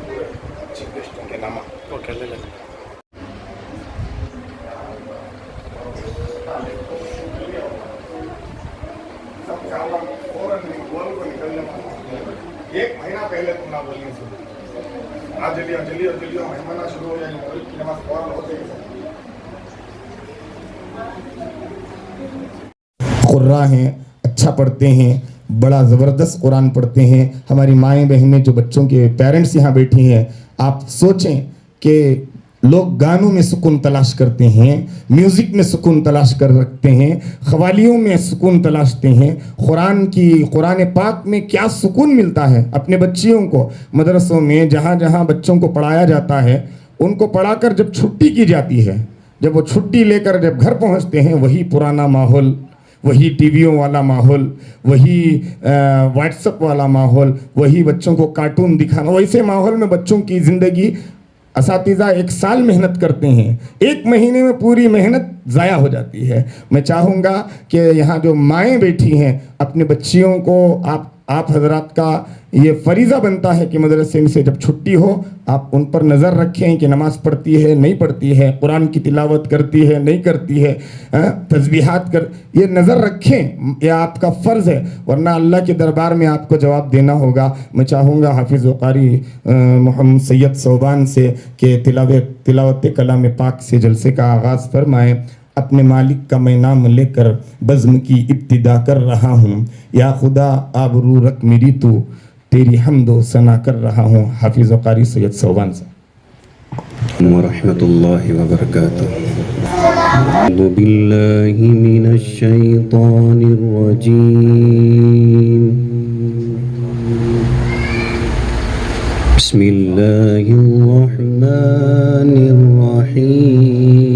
Chief guest के नाम okay ले ले एक महीना पहले तुम ना बोलिए आज जल्दी जल्दी जल्दी मेहमान शुरू हो जाएगी की नमाज फौरन होते ही कुर्रा हैं, अच्छा पढ़ते हैं, बड़ा ज़बरदस्त कुरान पढ़ते हैं। हमारी माएँ बहनें जो बच्चों के पेरेंट्स यहाँ बैठी हैं, आप सोचें कि लोग गानों में सुकून तलाश करते हैं, म्यूज़िक में सुकून तलाश कर रखते हैं, क़वालियों में सुकून तलाशते हैं। कुरान पाक में क्या सुकून मिलता है। अपने बच्चियों को मदरसों में जहाँ जहाँ बच्चों को पढ़ाया जाता है, उनको पढ़ाकर जब छुट्टी की जाती है, जब वो छुट्टी लेकर जब घर पहुँचते हैं, वही पुराना माहौल, वही टीवियों वाला माहौल, वही व्हाट्सएप वाला माहौल, वही बच्चों को कार्टून दिखाना। वैसे माहौल में बच्चों की ज़िंदगी, असातिज़ा 1 साल मेहनत करते हैं, 1 महीने में पूरी मेहनत ज़ाया हो जाती है। मैं चाहूँगा कि यहाँ जो माएँ बैठी हैं, अपने बच्चियों को आप हजरात का ये फरीज़ा बनता है कि मदरसे से जब छुट्टी हो आप उन पर नज़र रखें कि नमाज़ पढ़ती है नहीं पढ़ती है, कुरान की तिलावत करती है नहीं करती है, तस्बीहात कर, ये नज़र रखें, ये आपका फ़र्ज़ है, वरना अल्लाह के दरबार में आपको जवाब देना होगा। मैं चाहूँगा हाफिज़ व क़ारी मोहम्मद सैयद सोबान से कि तिलावत कलाम पाक से जलसे का आगाज़ फरमाएँ। अपने मालिक का मैं नाम लेकर बज़्म की इब्तिदा कर रहा हूँ, या खुदा आबरू रख मेरी तू, तेरी हम्दो सना कर रहा हूँ। हाफिज़ व क़ारी सैयद सोबान से। व रहमतुल्लाहि व बरकातुहू। अऊज़ु बिल्लाहि मिनश शैतानिर रजीम। बिस्मिल्लाहिर रहमानिर रहीम।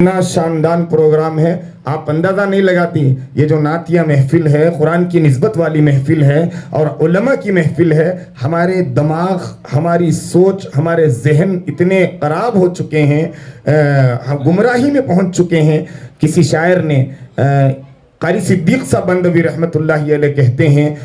इतना शानदार प्रोग्राम है, आप अंदाजा नहीं लगाती। ये जो नातिया महफिल है, कुरान की निस्बत वाली महफिल है और उलमा की महफिल है, हमारे दिमाग, हमारी सोच, हमारे जहन इतने खराब हो चुके हैं, हम गुमराही में पहुंच चुके हैं। किसी शायर ने, कारी सिद्दीक साहब बंदवी रहमतुल्लाहि अलैह कहते हैं,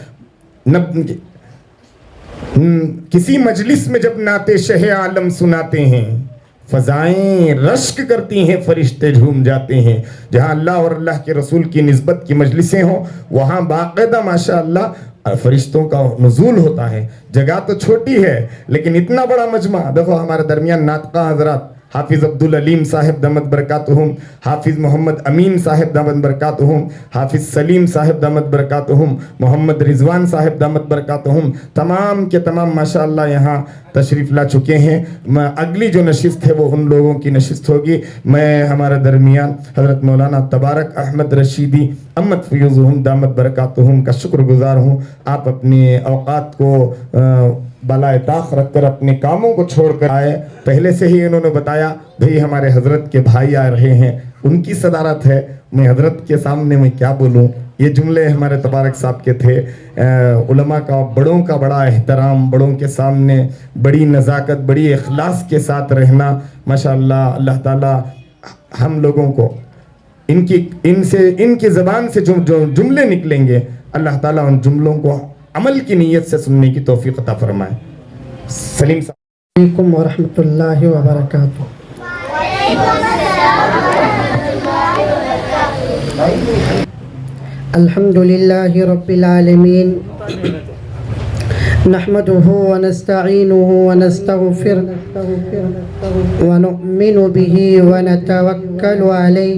किसी मजलिस में जब नाते शह आलम सुनाते हैं, फ़ज़ाएं रश्क करती हैं, फरिश्ते झूम जाते हैं। जहाँ अल्लाह और अल्लाह के रसूल की निस्बत की मजलिसें हों, वहाँ बाकायदा माशाअल्लाह फरिश्तों का नुज़ूल होता है। जगह तो छोटी है लेकिन इतना बड़ा मजमा। देखो हमारे दरमियान नातक़ा हज़रात हाफिज़ अब्दुल अलीम साहिब दामद बरकातुहुम, हाफिज़ मोहम्मद अमीन साहिब दामद बरकातुहुम, हाफिज़ सलीम साहिब दामद बरकातुहुम, मोहम्मद रिजवान साहिब दामद बरकातुहुम, तमाम के तमाम माशाअल्लाह यहाँ तशरीफ़ ला चुके हैं। अगली जो नशिस्त है वो उन लोगों की नशिस्त होगी। मैं हमारे दरमियान हज़रत मौलाना तबारक अहमद रशीदी अहमद फ़यूज़ुहुम दामद बरकातुहुम का शुक्रगुज़ार हूँ। आप अपने औक़ात को बलाए ताख रख कर अपने कामों को छोड़कर आए। पहले से ही इन्होंने बताया भाई हमारे हजरत के भाई आ रहे हैं, उनकी सदारत है। मैं हजरत के सामने मैं क्या बोलूं। ये जुमले हमारे तबारक साहब के थे। उलमा का, बड़ों का बड़ा एहतराम, बड़ों के सामने बड़ी नज़ाकत, बड़ी इखलास के साथ रहना। माशाअल्लाह अल्लाह ताला हम लोगों को इनकी ज़बान से जो जुमले निकलेंगे, अल्लाह ताला उन जुमलों को अमल की नीयत से सुनने की तौफीक अता फरमाए। सलीम अलैकुम व रहमतुल्लाहि व बरकातुहू। अल्हम्दुलिल्लाहि रब्बिल आलमीन नहमदुहु व नस्तईनुहु व नस्तगफिरुहु व नु'मिनु बिही व नतवक्कलु अलैहि।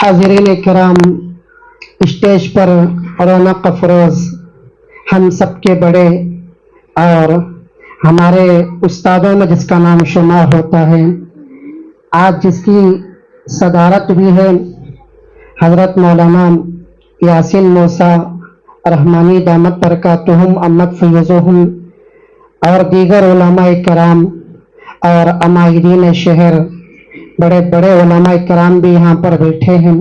हाज़िरीन किराम, स्टेज पर रौनक अफरोज हम सबके बड़े और हमारे उस्तादों में जिसका नाम शुमार होता है, आज जिसकी सदारत भी है हज़रत मौलाना यासीन मूसा रहमानी दामत बरकातुहुम अम्मत फैज़ुहुम और दीगर उलमाए कराम और अमायरीन शहर, बड़े बड़े उलमाए कराम भी यहाँ पर बैठे हैं।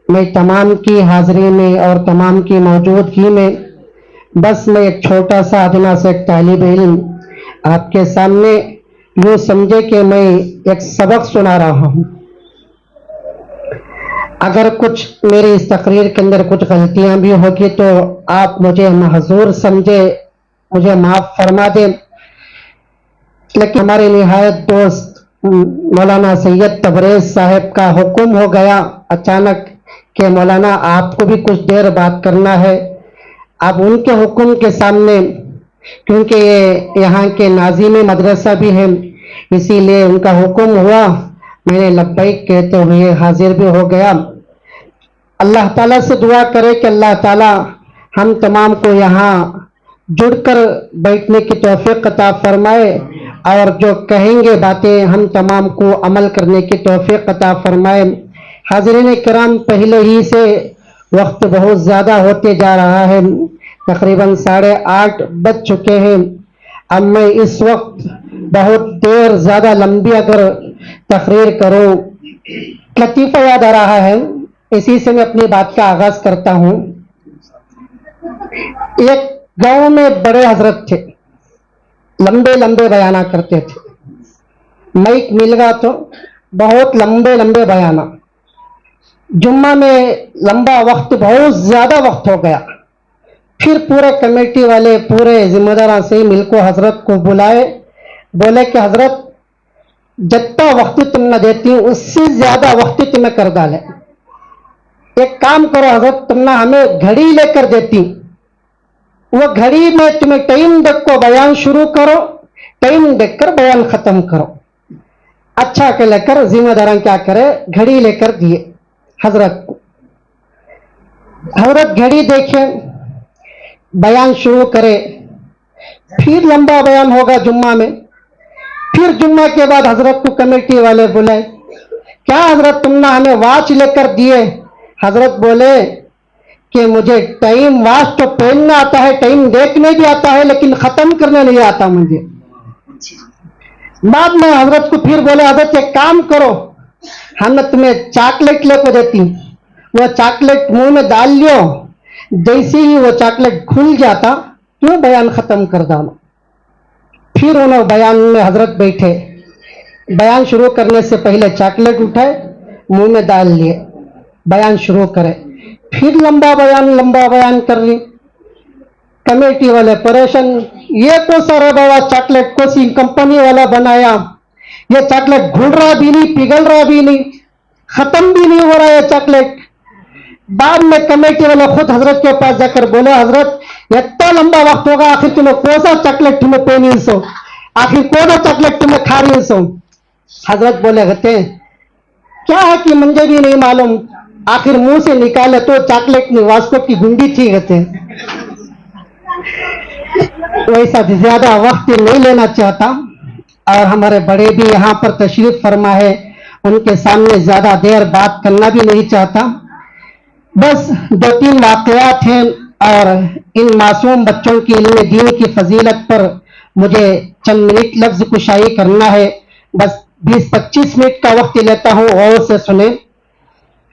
मैं तमाम की हाज़िरी में और तमाम की मौजूदगी में बस मैं एक छोटा सा अदना से एक तालिब इल्म आपके सामने यूँ समझे कि मैं एक सबक सुना रहा हूँ। अगर कुछ मेरी इस तकरीर के अंदर कुछ गलतियां भी होगी तो आप मुझे महजूर समझे, मुझे माफ फरमा दें। लेकिन हमारे निहायत दोस्त मौलाना सैयद तबरेज साहब का हुक्म हो गया अचानक कि मौलाना आपको भी कुछ देर बात करना है। अब उनके हुक्म के सामने, क्योंकि ये यहाँ के नाज़िम मदरसा भी हैं, इसीलिए उनका हुक्म हुआ, मैंने लब्बैक कहते हुए हाजिर भी हो गया। अल्लाह ताला से दुआ करे कि अल्लाह ताला हम तमाम को यहाँ जुड़कर बैठने की तौफीक अता फरमाए और जो कहेंगे बातें हम तमाम को अमल करने की तौफीक अता फरमाए। हाज़िरीन किराम, पहले ही से वक्त बहुत ज़्यादा होते जा रहा है, तकरीबन 8:30 बज चुके हैं। अब मैं इस वक्त बहुत देर ज़्यादा लंबी अगर तकरीर करूँ, लतीफ़ा याद आ रहा है, इसी से मैं अपनी बात का आगाज़ करता हूँ। एक गांव में बड़े हजरत थे, लंबे लंबे बयाना करते थे। माइक मिल गया तो बहुत लंबे लंबे बयाना। जुम्मा में लंबा वक्त, बहुत ज्यादा वक्त हो गया। फिर पूरे कमेटी वाले, पूरे जिम्मेदार से मिलकर हजरत को बुलाए, बोले कि हजरत जितना वक्त तुम न देती हूँ उससे ज्यादा वक्त तुम्हें कर डाले। एक काम करो हजरत, तुम ना हमें घड़ी लेकर देती, वो घड़ी में तुम्हें टाइम देखकर बयान शुरू करो, टाइम देखकर बयान खत्म करो। अच्छा के लेकर जिम्मेदार क्या करे, घड़ी लेकर दिए हजरत को। हजरत घड़ी देखे, बयान शुरू करे, फिर लंबा बयान होगा जुम्मा में। फिर जुम्मा के बाद हजरत को कमेटी वाले बुलाए, क्या हजरत तुम ना हमें वॉच लेकर दिए? हजरत बोले कि मुझे टाइम वॉच तो पहनना आता है, टाइम देखने भी आता है, लेकिन खत्म करने नहीं आता मुझे। बाद में हजरत को फिर बोले, हजरत एक काम करो, हम तुम्हें चॉकलेट लेकर देती, वो चॉकलेट मुंह में डाल लियो, जैसे ही वो चॉकलेट खुल जाता क्यों बयान खत्म कर डालो। फिर उन्होंने बयान में हजरत बैठे, बयान शुरू करने से पहले चॉकलेट उठाए, मुंह में डाल लिए, बयान शुरू करे। फिर लंबा बयान कर ली। कमेटी वाले परेशान, ये को सारा बाबा चॉकलेट को सी कंपनी वाला बनाया, ये चॉकलेट घुल रहा भी नहीं, पिघल रहा भी नहीं, खत्म भी नहीं हो रहा है चॉकलेट। बाद में कमेटी वाले खुद हजरत के पास जाकर बोले, हजरत इतना लंबा वक्त होगा, आखिर तुम्हें कौन सा चॉकलेट तुम्हें पेनी सो, आखिर कौन सा चॉकलेट तुम्हें खा रही सो। हजरत बोले, कहते क्या है कि मुझे भी नहीं मालूम, आखिर मुंह से निकाले तो चॉकलेट नहीं, वास्तव की गुंडी थी। कहते वैसा ज्यादा वक्त नहीं लेना चाहता और हमारे बड़े भी यहाँ पर तशरीफ फरमा है, उनके सामने ज्यादा देर बात करना भी नहीं चाहता। बस 2-3 वाकयात हैं और इन मासूम बच्चों के लिए दीन की फजीलत पर मुझे चंद मिनट लफ्ज कुशाई करना है। बस 20-25 मिनट का वक्त लेता हूँ और से सुने।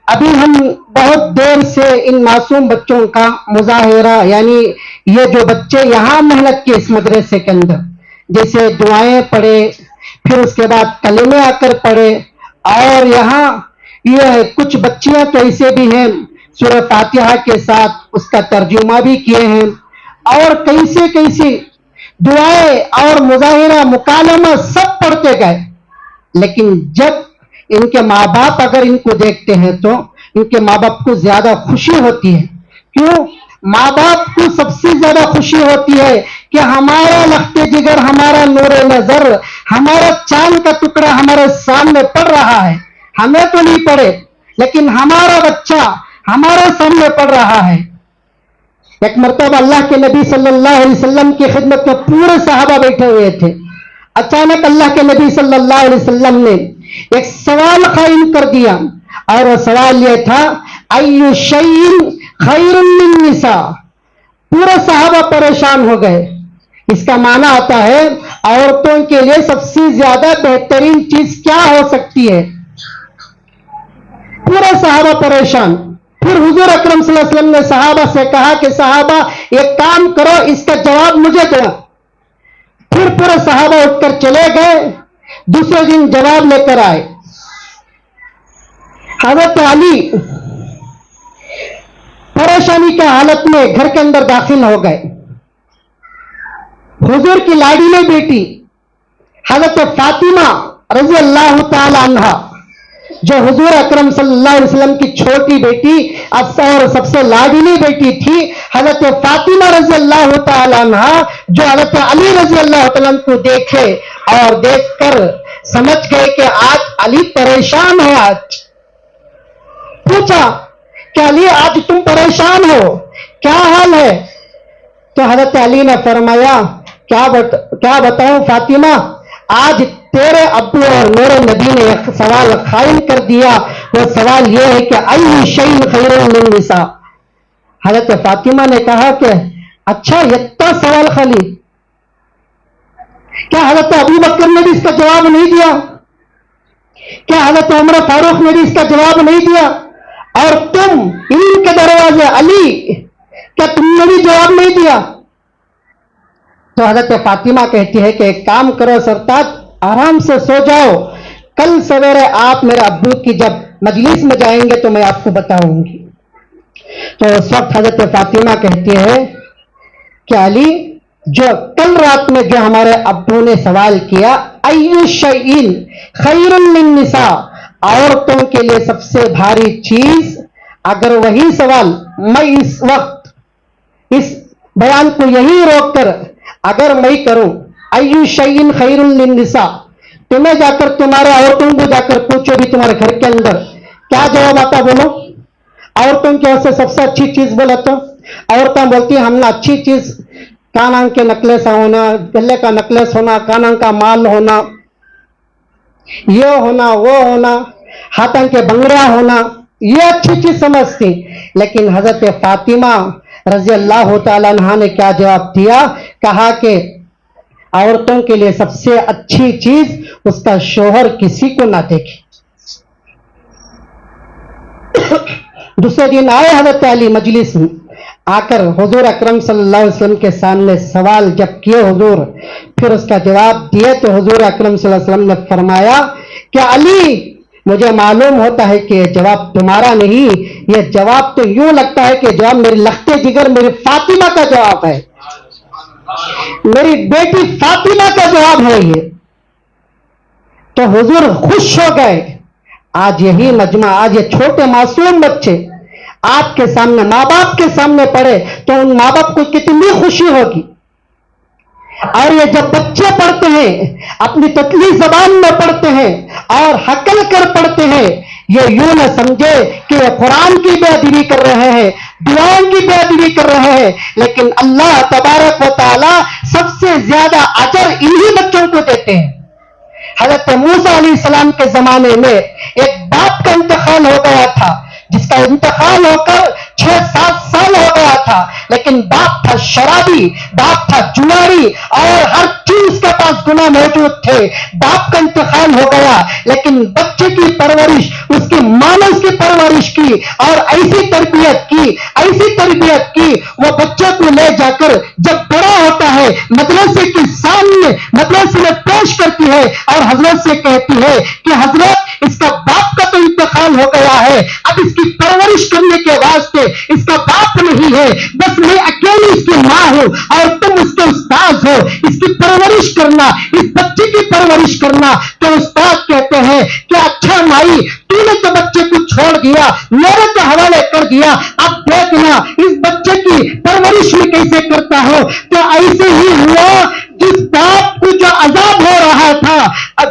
अभी हम बहुत देर से इन मासूम बच्चों का मुजाहिरा, यानी ये जो बच्चे यहाँ मेहनत के इस मदरसे के अंदर जैसे दुआएं पढ़े, फिर उसके बाद कलमे आकर पढ़े, और यहाँ ये कुछ बच्चियां तो ऐसे भी हैं सूरह फातिहा के साथ उसका तर्जुमा भी किए हैं, और कैसे कैसे दुआएं और मुजाहिरा मुकालमा सब पढ़ते गए। लेकिन जब इनके माँ बाप अगर इनको देखते हैं तो इनके माँ बाप को ज्यादा खुशी होती है। क्यों? माँ बाप को सबसे ज्यादा खुशी होती है कि हमारा लख्ते जिगर, हमारा नूरे नजर, हमारा चांद का टुकड़ा हमारे सामने पड़ रहा है। हमें तो नहीं पड़े, लेकिन हमारा बच्चा हमारे सामने पड़ रहा है। एक मरतबा अल्लाह के नबी सल्लल्लाहु अलैहि वसल्लम की खिदमत में पूरे सहाबा बैठे हुए थे। अचानक अल्लाह के नबी सल्लल्लाहु अलैहि वसल्लम ने एक सवाल कायम कर दिया, और वो सवाल यह था, अय्यु शैइन खैरुन मिन निसा, पूरे सहाबा परेशान हो गए। इसका माना आता है औरतों के लिए सबसे ज्यादा बेहतरीन चीज क्या हो सकती है। पूरे सहाबा परेशान। फिर हुजूर अकरम सल्लल्लाहु अलैहि वसल्लम ने सहाबा से कहा कि सहाबा एक काम करो, इसका जवाब मुझे दो। फिर पूरे सहाबा उठकर चले गए, दूसरे दिन जवाब लेकर आए। हजरत अली परेशानी की हालत में घर के अंदर दाखिल हो गए। हुजूर की लाडली बेटी हजरत फातिमा रजी अल्लाह तआला अन्हा, जो हुजूर अकरम सल्लल्लाहु अलैहि वसल्लम की छोटी बेटी और सबसे लाडली बेटी थी, हजरत फातिमा रजी अल्लाह तआला अन्हा, जो हजरत अली रजी अल्लाह तआला अन्हु को देखे और देखकर समझ गए कि आज अली परेशान है। आज पूछा कि अली आज तुम परेशान हो, क्या हाल है? तो हजरत अली ने फरमाया क्या बताऊं फातिमा, आज तेरे अब्बू और मेरे नबी ने एक सवाल कायम कर दिया। वो सवाल यह है कि अय्यु शैइन खैरुन मिन निसा। हजरत फातिमा ने कहा कि अच्छा इतना सवाल खाली, क्या हजरत अबू बकर ने भी इसका जवाब नहीं दिया? क्या हजरत उमर फारूक ने भी इसका जवाब नहीं दिया? और तुम इनके दरवाजे अली, क्या तुमने भी जवाब नहीं दिया? तो हजरत फातिमा कहती है कि एक काम करो सरताज, आराम से सो जाओ, कल सवेरे आप मेरे अब्बू की जब मजलिस में जाएंगे तो मैं आपको बताऊंगी। तो उस वक्त हजरत फातिमा कहती है कि अली, जो कल रात में जो हमारे अब्बू ने सवाल किया, अय्यु शैइन खैरुन मिन निसा, औरतों के लिए सबसे भारी चीज, अगर वही सवाल मैं इस वक्त इस बयान को यही रोककर अगर मैं करूं, अय्यु शैइन खैरुन मिन निसा, तुम्हें जाकर तुम्हारे औरतों को जाकर पूछो भी तुम्हारे घर के अंदर क्या जवाब आता, बोलो। औरतों की ओर से सबसे अच्छी चीज बोला तो औरतें बोलती है हमने अच्छी चीज कान के नकलेस होना, गले का नकलेस होना, कान का माल होना, ये होना वो होना, हाथों के बंगड़ा होना, ये अच्छी चीज समझती। लेकिन हजरत फातिमा रजी अल्लाह तआला अन्हा ने क्या जवाब दिया? कहा कि औरतों के लिए सबसे अच्छी चीज उसका शोहर किसी को ना देखे। दूसरे दिन आए हजरत अली मजलिस में, आकर हुजूर अकरम सल्लल्लाहु अलैहि वसल्लम के सामने सवाल जब किए हुजूर, फिर उसका जवाब दिए तो हुजूर अकरम सल्लल्लाहु अलैहि वसल्लम ने फरमाया कि अली, मुझे मालूम होता है कि यह जवाब तुम्हारा नहीं, यह जवाब तो यूं लगता है कि जवाब मेरी लख्ते जिगर मेरी फातिमा का जवाब है, मेरी बेटी फातिमा का जवाब है ये। तो हुजूर खुश हो गए। आज यही मजमा, आज ये छोटे मासूम बच्चे आपके सामने माँ बाप के सामने पढ़े तो उन माँ बाप को कितनी खुशी होगी। और ये जब बच्चे पढ़ते हैं, अपनी ततली जबान में पढ़ते हैं और हकल कर पढ़ते हैं, ये यूं न समझे कि ये कुरान की बेअदबी कर रहे हैं, दुआओं की बेअदबी कर रहे हैं, लेकिन अल्लाह तबारक व तआला सबसे ज्यादा अजर इन्हीं बच्चों को देते हैं। हजरत मूसा अलैहिस्सलाम के जमाने में एक बाप का इंतकाल हो गया था, जिसका इंतकाल होकर 6-7 साल हो गया था, लेकिन बाप था शराबी, बाप था जुआरी और हर चीज के पास गुनाह मौजूद थे। बाप का इंतकाल हो गया, लेकिन बच्चे की परवरिश उसकी मां ने उसकी परवरिश की और ऐसी तरबियत की वो बच्चे को ले जाकर जब बड़ा होता है मदरसे के सामने मदरसे में पेश करती है और हजरत से कहती है कि हजरत इसका बाप का तो इंतकाल हो गया है, अब इसकी परवरिश करने के वास्ते इसका बाप नहीं है, बस मैं अकेली इसकी मां हूं और तुम उसके उस्ताद हो, इसकी परवरिश करना, इस बच्चे की परवरिश करना। तो उस्ताद कहते हैं कि अच्छा माई, तूने तो बच्चे को छोड़ दिया, मेरे तो हवाले कर दिया, अब देखना इस बच्चे की परवरिश में कैसे करता हो। तो ऐसे ही हुआ, जिस बाप को जो अजाब हो रहा था,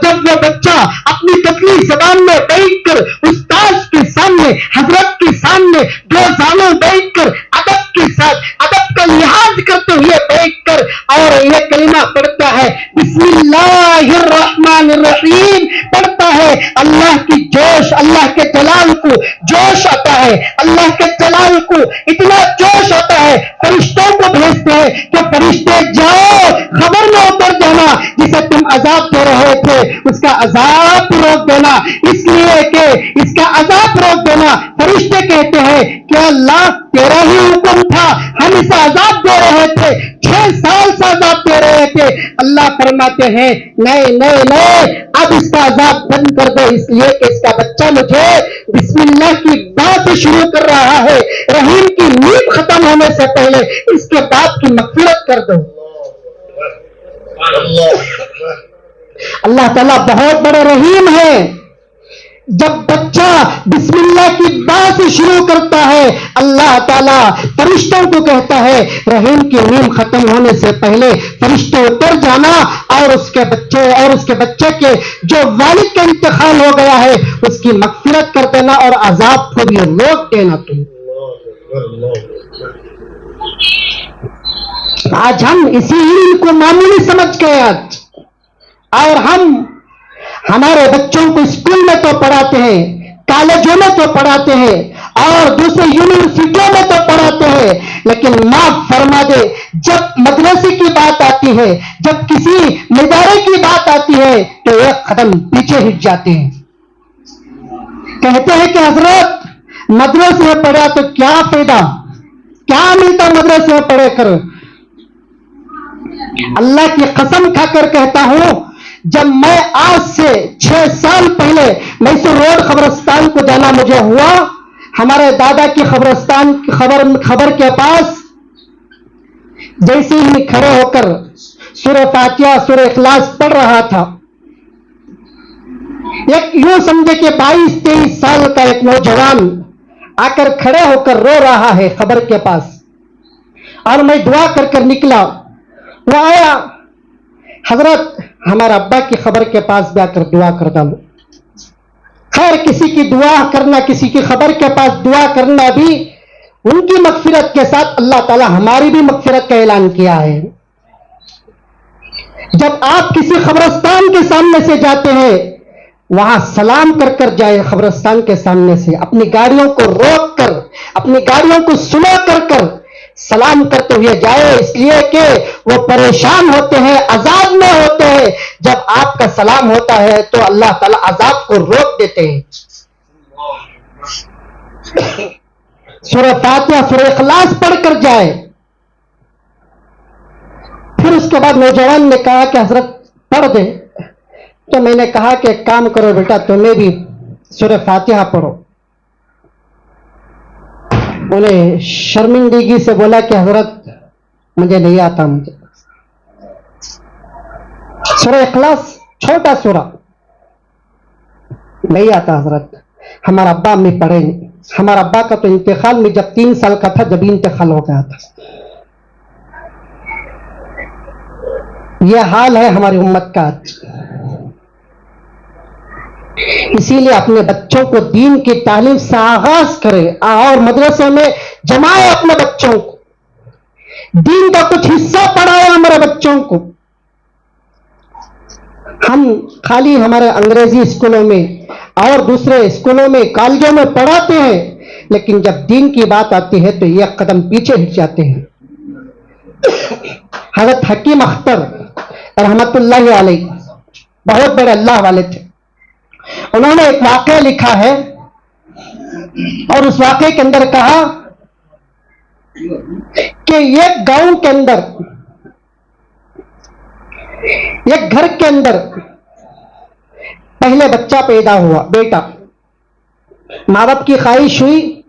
जब वो बच्चा अपनी तकली जबान में बैठकर उस्ताद के सामने, हजरत के सामने 2 सालों बैठकर अदब के साथ, अदब का लिहाज करते हुए बैठकर और ये कलिमा पढ़ता है, बिस्मिल्लाहिर्रहमानिर्रहीम पढ़ता है, अल्लाह की जोश, अल्लाह के जलाल को जोश आता है, अल्लाह के जलाल को इतना जोश आता है, फरिश्तों को भेजते हैं कि फरिश्ते जाओ खबर में उतर जाना, जिसे तुम अजाब दे रहे थे उसका अजाब रोक देना, इसलिए कि इसका अजाब रोक देना। फरिश्ते कहते हैं कि अल्लाह तेरा ही हुक्म था, हम इसे अजाब दे रहे थे, 6 साल से अजाब दे रहे थे। अल्लाह फरमाते हैं नहीं नहीं नहीं, अब इसका अजाब बंद कर दो, इसलिए कि इसका बच्चा मुझे बिस्मिल्लाह की बात शुरू कर रहा है, रहीम की नींद खत्म होने से पहले इसके बाप की मग़फ़िरत कर दो। अल्लाह ताला बहुत बड़े रहीम है। जब बच्चा बिस्मिल्लाह की बात से शुरू करता है, अल्लाह ताला फरिश्तों को कहता है रहीम की नींद खत्म होने से पहले फरिश्ते उतर जाना और उसके बच्चे के जो वालिद का इंतकाल हो गया है उसकी मग़फ़िरत कर देना और अजाब को भी रोक देना। तुम आज हम इसी इल्म को मामूली समझ गए आज, और हम हमारे बच्चों को स्कूल में तो पढ़ाते हैं, कॉलेजों में तो पढ़ाते हैं और दूसरे यूनिवर्सिटियों में तो पढ़ाते हैं, लेकिन माफ फरमा दे जब मदरसे की बात आती है, जब किसी इदारे की बात आती है तो एक कदम पीछे हट जाते हैं। कहते हैं कि हजरत मदरसे में पढ़ा तो क्या फायदा, क्या मिलता मदरसे में पढ़े कर। अल्लाह की कसम खाकर कहता हूं, जब मैं आज से 6 साल पहले मैसूर रोड खबरस्तान को जाना मुझे हुआ, हमारे दादा की खबरस्तान खबर के पास जैसे ही खड़े होकर सूरह फातिहा सूरह इखलास पढ़ रहा था, एक यूं समझे कि 22-23 साल का एक नौजवान आकर खड़े होकर रो रहा है खबर के पास, और मैं दुआ कर कर निकला। वो आया, हजरत हमारा अब्बा की खबर के पास जाकर दुआ कर डालो। खैर किसी की दुआ करना, किसी की खबर के पास दुआ करना भी उनकी मग़फ़िरत के साथ अल्लाह ताला हमारी भी मग़फ़िरत का ऐलान किया है। जब आप किसी खबरस्तान के सामने से जाते हैं, वहां सलाम कर कर जाए, खबरस्तान के सामने से अपनी गाड़ियों को रोक कर, अपनी गाड़ियों को सुना कर कर सलाम करते हुए जाए, इसलिए कि वो परेशान होते हैं, अजाब में होते हैं। जब आपका सलाम होता है तो अल्लाह ताला अजाब को रोक देते हैं। सूरह फातिहा सूरह इखलास पढ़कर जाए। फिर उसके बाद नौजवान ने कहा कि हजरत पढ़ दे, तो मैंने कहा कि एक काम करो बेटा, तुम्हें भी सूरह फातिहा पढ़ो। उन्हें शर्मिंदगी से बोला कि हजरत मुझे नहीं आता, मुझे सूरह इखलास छोटा सूरा नहीं आता हजरत, हमारा अब्बा अम्मी पढ़े नहीं। हमारा अब्बा का तो इंतकाल में जब 3 साल का था, जब इंतकाल हो गया था। यह हाल है हमारी उम्मत का आज। इसीलिए अपने बच्चों को दीन की तालीम से आगाज करें और मदरसे में जमाए अपने बच्चों को, दीन का कुछ हिस्सा पढ़ाए हमारे बच्चों को। हम खाली हमारे अंग्रेजी स्कूलों में और दूसरे स्कूलों में कॉलेजों में पढ़ाते हैं, लेकिन जब दीन की बात आती है तो यह कदम पीछे हट जाते हैं। हज़रत हकीम अख्तर रहमतुल्लाहि अलैह बहुत बड़े अल्लाह वाले थे। उन्होंने एक वाक़या लिखा है और उस वाक़े के अंदर कहा कि एक गांव के अंदर, एक घर के अंदर पहले बच्चा पैदा हुआ, बेटा। माँ बाप की ख्वाहिश हुई,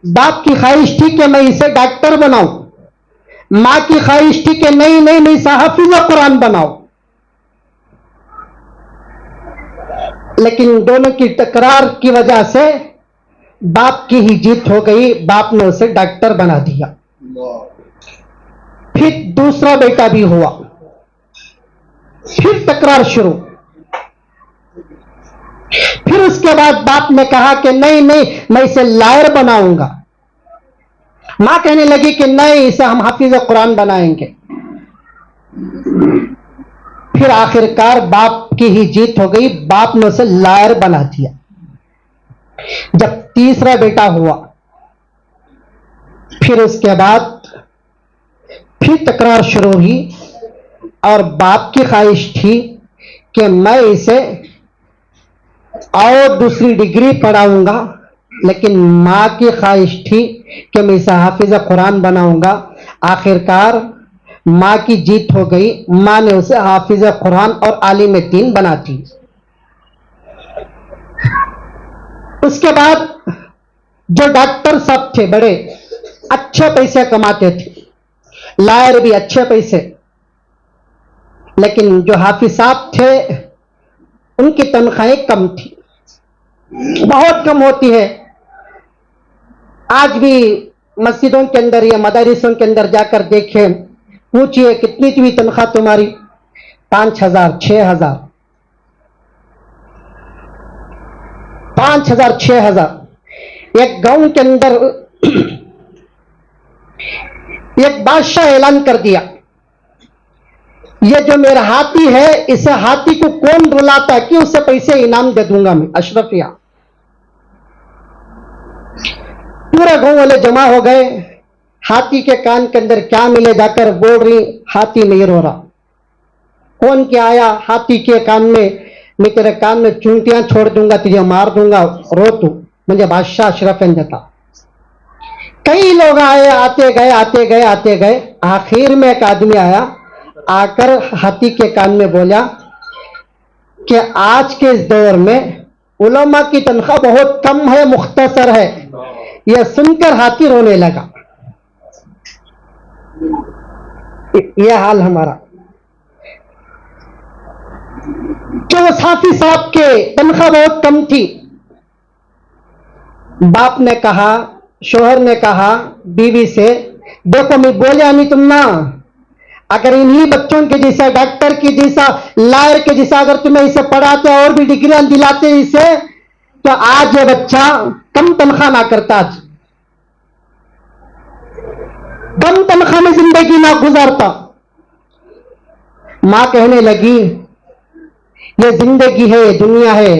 बाप की ख्वाहिश थी कि मैं इसे डॉक्टर बनाऊं, माँ की ख्वाहिश थी कि नहीं नहीं मैं इसे हाफिज कुरान बनाऊं। लेकिन दोनों की तकरार की वजह से बाप की ही जीत हो गई, बाप ने उसे डॉक्टर बना दिया। फिर दूसरा बेटा भी हुआ, फिर तकरार शुरू। फिर उसके बाद बाप ने कहा कि नहीं नहीं मैं इसे लायर बनाऊंगा, माँ कहने लगी कि नहीं, इसे हम हाफिज कुरान बनाएंगे। फिर आखिरकार बाप की ही जीत हो गई, बाप ने उसे लायर बना दिया। जब तीसरा बेटा हुआ, फिर उसके बाद फिर तकरार शुरू हुई और बाप की ख्वाहिश थी कि मैं इसे और दूसरी डिग्री पढ़ाऊंगा, लेकिन माँ की ख्वाहिश थी कि मैं इसे हाफिज कुरान बनाऊंगा। आखिरकार माँ की जीत हो गई, माँ ने उसे हाफिज कुरान और आलिम दीन बना दी। उसके बाद जो डॉक्टर साहब थे, बड़े अच्छे पैसे कमाते थे, लायर भी अच्छे पैसे, लेकिन जो हाफिज साहब थे उनकी तनख्वाहें कम थी, बहुत कम होती है। आज भी मस्जिदों के अंदर या मदारिसों के अंदर जाकर देखें, पूछिए कितनी थी तनख्वाह तुम्हारी? 5,000, 6,000, 5,000, 6,000। एक गांव के अंदर एक बादशाह ऐलान कर दिया, ये जो मेरा हाथी है, इस हाथी को कौन रुलाता कि उसे पैसे इनाम दे दूंगा मैं, अशरफिया। पूरे गांव वाले जमा हो गए। हाथी के कान के अंदर क्या मिले, जाकर बोल रही, हाथी नहीं रो रहा। कौन क्या आया? हाथी के कान में, मैं तेरे कान में चूंटियां छोड़ दूंगा, तुझे मार दूंगा, रो तू। मुझे बादशाह अशरफ देता। कई लोग आए, आते गए, आते गए, आते गए। आखिर में एक आदमी आया, आकर हाथी के कान में बोला कि आज के इस दौर में उलमा की तनख्वाह बहुत कम है, मुख्तसर है। यह सुनकर हाथी रोने लगा। यह हाल हमारा। जो उस हाफिज साहब के तनख्वाह बहुत कम थी, बाप ने कहा, शोहर ने कहा बीवी से, देखो मैं बोलिया नहीं तुम ना, अगर इन्हीं बच्चों के जैसा, डॉक्टर के जैसा, लायर के जैसा अगर तुम्हें इसे पढ़ाते और भी डिग्रियां दिलाते इसे, तो आज ये बच्चा कम तनख्वाह ना करता, आज कम तनख्वाह में जिंदगी ना गुजारता। मां कहने लगी, ये जिंदगी है, ये दुनिया है,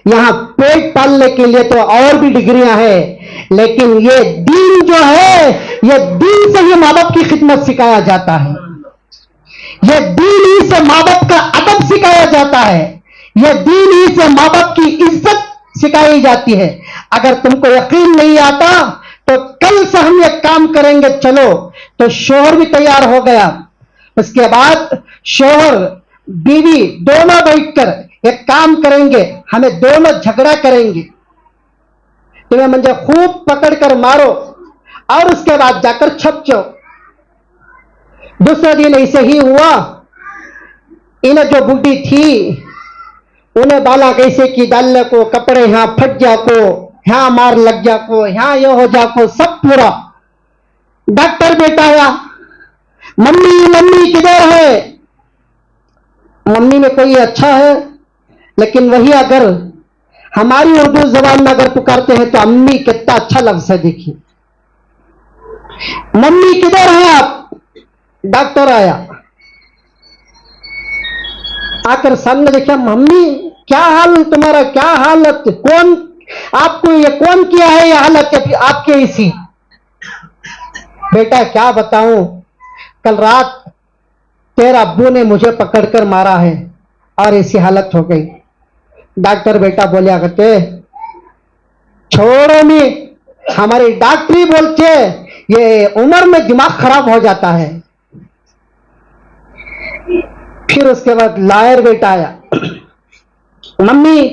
यहां पेट पालने के लिए तो और भी डिग्रियां हैं, लेकिन ये दीन जो है, ये दीन से ही माँ बाप की खिदमत सिखाया जाता है, ये दीन ही से माँ बाप का अदब सिखाया जाता है, ये दीन ही से माँ बाप की इज्जत सिखाई जाती है। अगर तुमको यकीन नहीं आता तो कल से हम ये काम करेंगे, चलो। तो शोहर भी तैयार हो गया। उसके बाद शोहर बीवी दोनों बैठकर एक काम करेंगे, हमें दोनों झगड़ा करेंगे, तुम्हें मुझे खूब पकड़कर मारो और उसके बाद जाकर छप जाओ। दूसरे दिन ऐसे ही हुआ। इन्हें जो बुढ़ी थी उन्हें बाला कैसे की डालने को, कपड़े यहां फट जा को, यहां मार लग जा को, यहां ये हो जा को, सब पूरा। डॉक्टर बेटा आया, मम्मी मम्मी किधर है? मम्मी में कोई अच्छा है, लेकिन वही अगर हमारी उर्दू जबान में अगर पुकारते हैं तो अम्मी कितना अच्छा लफ्ज है, देखिए। मम्मी किधर है आप? डॉक्टर आया, आकर सामने देखा, मम्मी क्या हाल तुम्हारा, क्या हालत, कौन आपको ये कौन किया है ये हालत आपके इसी? बेटा क्या बताऊं, कल रात तेरा अब्बू ने मुझे पकड़कर मारा है और ऐसी हालत हो गई। डॉक्टर बेटा बोलिया करते, छोड़ो नहीं, हमारी डॉक्टरी बोलते ये उम्र में दिमाग खराब हो जाता है। फिर उसके बाद लायर बेटा आया, मम्मी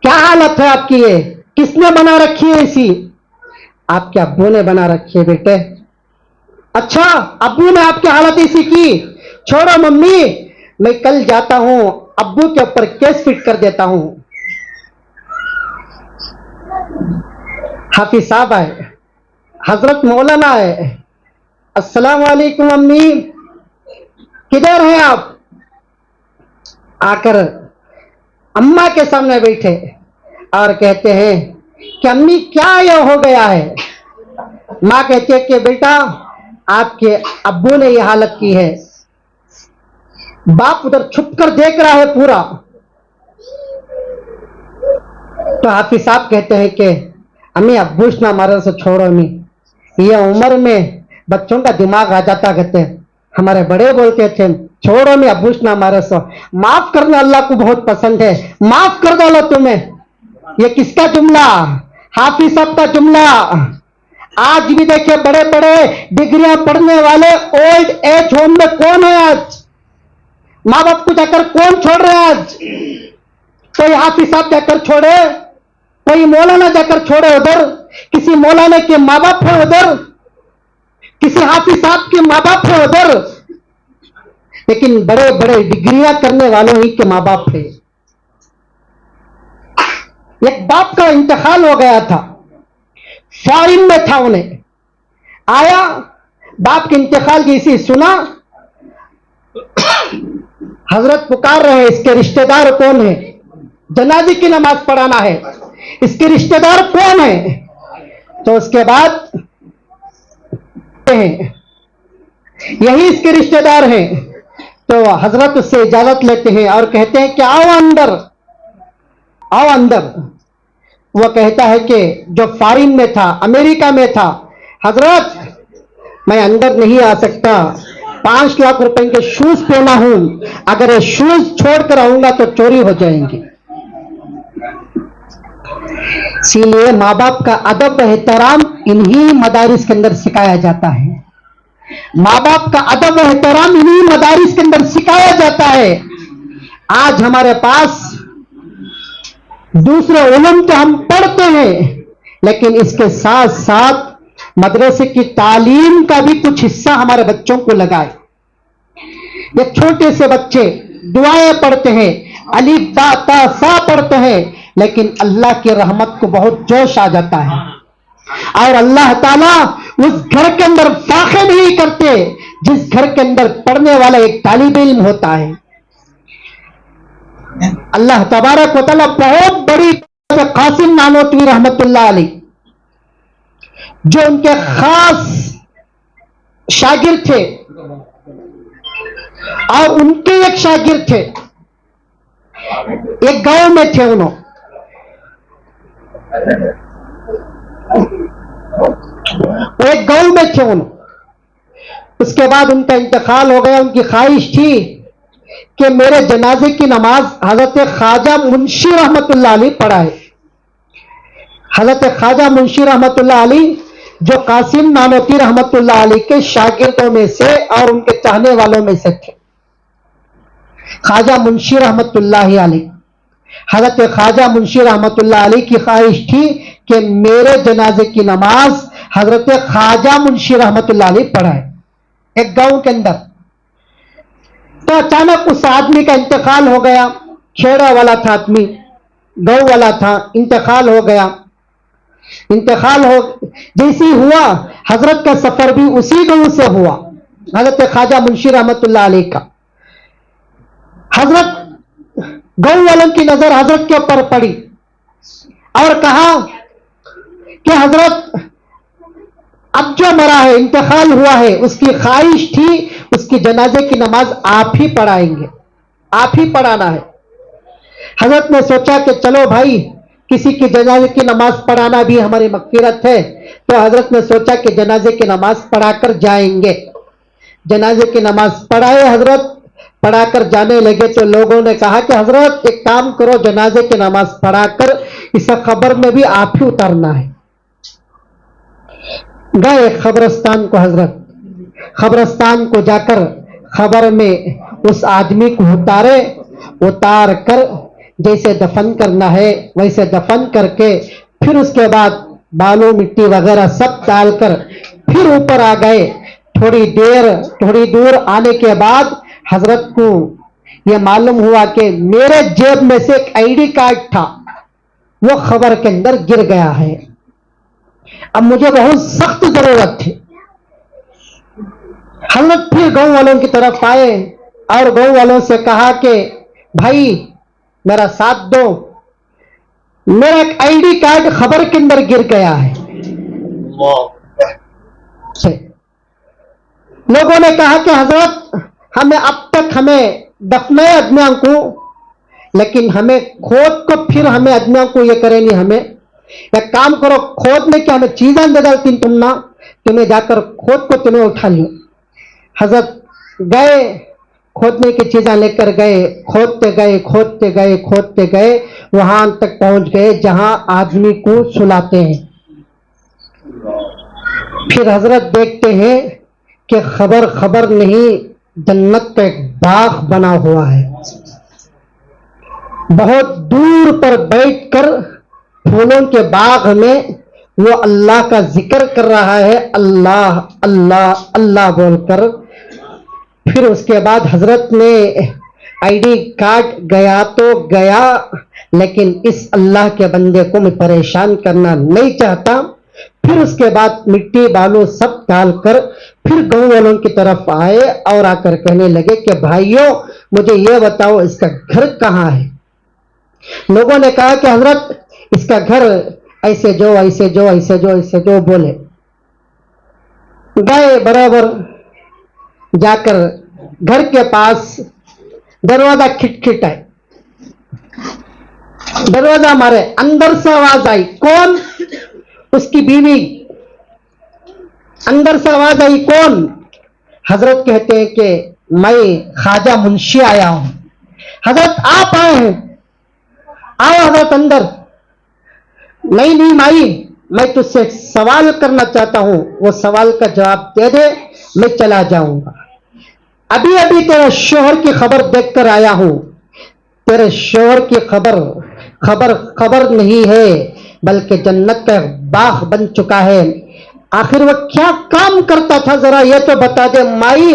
क्या हालत है आपकी, ये किसने बना रखी है इसी? आपके अब्बू ने बना रखी है बेटे। अच्छा, अब्बू ने आपकी हालत ऐसी की? छोड़ो मम्मी, मैं कल जाता हूं, अब्बू के ऊपर केस फिट कर देता हूं। हाफिज साहब आए, हजरत मौलाना आए, अस्सलाम वालेकुम अम्मी, किधर हैं आप? आकर अम्मा के सामने बैठे और कहते हैं कि अम्मी क्या यह हो गया है? माँ कहती है कि बेटा आपके अब्बू ने यह हालत की है। बाप उधर छुप कर देख रहा है पूरा। तो हाफिज साहब कहते हैं कि अम्मी अब्बूश ना मारे से छोड़ो अम्मी, ये उम्र में बच्चों का दिमाग आ जाता। कहते हैं हमारे बड़े बोलते थे छोड़ो अम्मी अब्बूश ना मारे सो, माफ करना अल्लाह को बहुत पसंद है, माफ कर डालो तुम्हें। ये किसका जुमला? हाफिज साहब का जुमला। आज भी देखिए बड़े बड़े डिग्रियां पढ़ने वाले ओल्ड एज होम में कौन है आज? माँ बाप को जाकर कौन छोड़ रहे हैं आज? कोई हाफिज साहब जाकर छोड़े, कोई मौलाना जाकर छोड़े उधर, किसी मौलाना के माँ बाप है उधर, किसी हाफिज साहब के माँ बाप है उधर, लेकिन बड़े बड़े डिग्रियां करने वालों ही के माँ बाप है। एक बाप का इंतकाल हो गया था, फॉरेन में था, उन्हें आया, बाप के इंतकाल जैसे सुना, हजरत पुकार रहे इसके रिश्तेदार कौन है, जनाजे की नमाज पढ़ाना है, इसके रिश्तेदार कौन है? तो उसके बाद यही इसके रिश्तेदार हैं। तो हजरत उससे इजाजत लेते हैं और कहते हैं कि आओ अंदर, आओ अंदर। वो कहता है कि जो फॉरेन में था, अमेरिका में था, हजरत मैं अंदर नहीं आ सकता, 5 लाख रुपए के शूज पहना हूं, अगर ये शूज छोड़कर आऊंगा तो चोरी हो जाएंगी। इसीलिए माँ बाप का अदब एहतराम इन्हीं मदारिस के अंदर सिखाया जाता है। माँ बाप का अदब एहतराम इन्हीं मदारिस के अंदर सिखाया जाता है। आज हमारे पास दूसरे उलूम तो हम पढ़ते हैं, लेकिन इसके साथ साथ मदरसे की तालीम का भी कुछ हिस्सा हमारे बच्चों को लगाए। ये छोटे से बच्चे दुआएं पढ़ते हैं, अलीफ बा ता सा पढ़ते हैं, लेकिन अल्लाह की रहमत को बहुत जोश आ जाता है। और अल्लाह ताला उस घर के अंदर फाखे नहीं करते जिस घर के अंदर पढ़ने वाला एक तालिब इल्म होता है। अल्लाह तबारक व तआला बहुत बड़ी कासिम नानोतवी रहमतुल्लाह अलैह, जो उनके खास शागिर्द थे, और उनके एक शागिर्द थे, एक गांव में थे उन्होंने, एक गांव में थे उन्होंने। उसके बाद उनका इंतकाल हो गया। उनकी ख्वाहिश थी कि मेरे जनाजे की नमाज हजरत ख्वाजा मुंशी रहमतुल्लाह अलैह पढ़ाए। हजरत ख्वाजा मुंशी रहमतुल्लाह अलैह जो कासिम नानोती रहमतुल्लाह अलैह के शागिर्दों में से और उनके चाहने वालों में से थे। ख्वाजा मुंशी रहमतुल्लाह अलैह, हजरत ख्वाजा मुंशी रहमतुल्लाह अलैह की ख्वाहिश थी कि मेरे जनाजे की नमाज हजरत ख्वाजा मुंशी रहमतुल्लाह अलैह पढ़ाए एक गांव के अंदर। तो अचानक उस आदमी का इंतकाल हो गया। खेड़ा वाला था आदमी, गांव वाला था, इंतकाल हो गया। इंतकाल हो जैसे ही हुआ, हजरत का सफर भी उसी गांव से हुआ, हजरत ख्वाजा मुंशी रहमतुल्लाह अलैह का। हजरत गांव वालों की नजर हजरत के ऊपर पड़ी और कहा कि हजरत अब जो मरा है, इंतकाल हुआ है, उसकी ख्वाहिश थी उसकी जनाजे की नमाज आप ही पढ़ाएंगे, आप ही पढ़ाना है। हजरत ने सोचा कि चलो भाई, किसी की जनाजे की नमाज पढ़ाना भी हमारी मगफिरत है। तो हजरत ने सोचा कि जनाजे की नमाज पढ़ाकर जाएंगे। जनाजे की नमाज पढ़ाए, हजरत पढ़ाकर जाने लगे तो लोगों ने कहा कि हजरत एक काम करो, जनाजे की नमाज पढ़ाकर इस खबर में भी आप ही उतारना है। गए खबरस्तान को, हजरत खबरस्तान को जाकर खबर में उस आदमी को उतार कर जैसे दफन करना है वैसे दफन करके, फिर उसके बाद बालू मिट्टी वगैरह सब डालकर फिर ऊपर आ गए। थोड़ी दूर आने के बाद हजरत को यह मालूम हुआ कि मेरे जेब में से एक आईडी कार्ड था, वो खबर के अंदर गिर गया है। अब मुझे बहुत सख्त जरूरत थी। हजरत फिर गांव वालों की तरफ आए और गांव वालों से कहा कि भाई मेरा साथ दो, मेरा एक आईडी कार्ड खबर के अंदर गिर गया है। से। लोगों ने कहा कि हजरत हमें अब तक हमें दफनाए अदमियां को, लेकिन हमें खोद को फिर हमें अदमियां को ये करेंगे, हमें एक काम करो, खोदने की हमें चीजें दे डालती तुम ना, तुम्हें जाकर खोद को तुम्हें उठा लियो। हजरत गए, खोदने की चीजें लेकर गए, खोदते गए खोदते गए खोदते गए, वहां तक पहुंच गए जहां आदमी को सुलाते हैं। फिर हजरत देखते हैं कि खबर खबर नहीं, जन्नत का एक बाग बना हुआ है। बहुत दूर पर बैठकर फूलों के बाग में वो अल्लाह का जिक्र कर रहा है, अल्लाह अल्लाह अल्लाह बोलकर। फिर उसके बाद हजरत ने आईडी कार्ड गया तो गया, लेकिन इस अल्लाह के बंदे को मैं परेशान करना नहीं चाहता। फिर उसके बाद मिट्टी बालू सब डालकर फिर गांव वालों की तरफ आए और आकर कहने लगे कि भाइयों मुझे ये बताओ इसका घर कहाँ है। लोगों ने कहा कि हजरत इसका घर ऐसे जो ऐसे जो ऐसे जो ऐसे जो बोले। गए, बराबर जाकर घर के पास दरवाजा खिटखिट है, दरवाजा मारे, अंदर से आवाज आई, कौन? उसकी बीवी। अंदर से आवाज आई, कौन? हजरत कहते हैं कि मैं ख्वाजा मुंशी आया हूं। हजरत आप आए हैं? आओ हजरत अंदर। नहीं नहीं माई, मैं तुझसे सवाल करना चाहता हूं, वो सवाल का जवाब दे दे, मैं चला जाऊंगा। अभी अभी तेरे शोहर की खबर देखकर आया हूं। तेरे शोहर की खबर नहीं है, बल्कि जन्नत का बाग बन चुका है। आखिर वह क्या काम करता था जरा ये तो बता दे माई।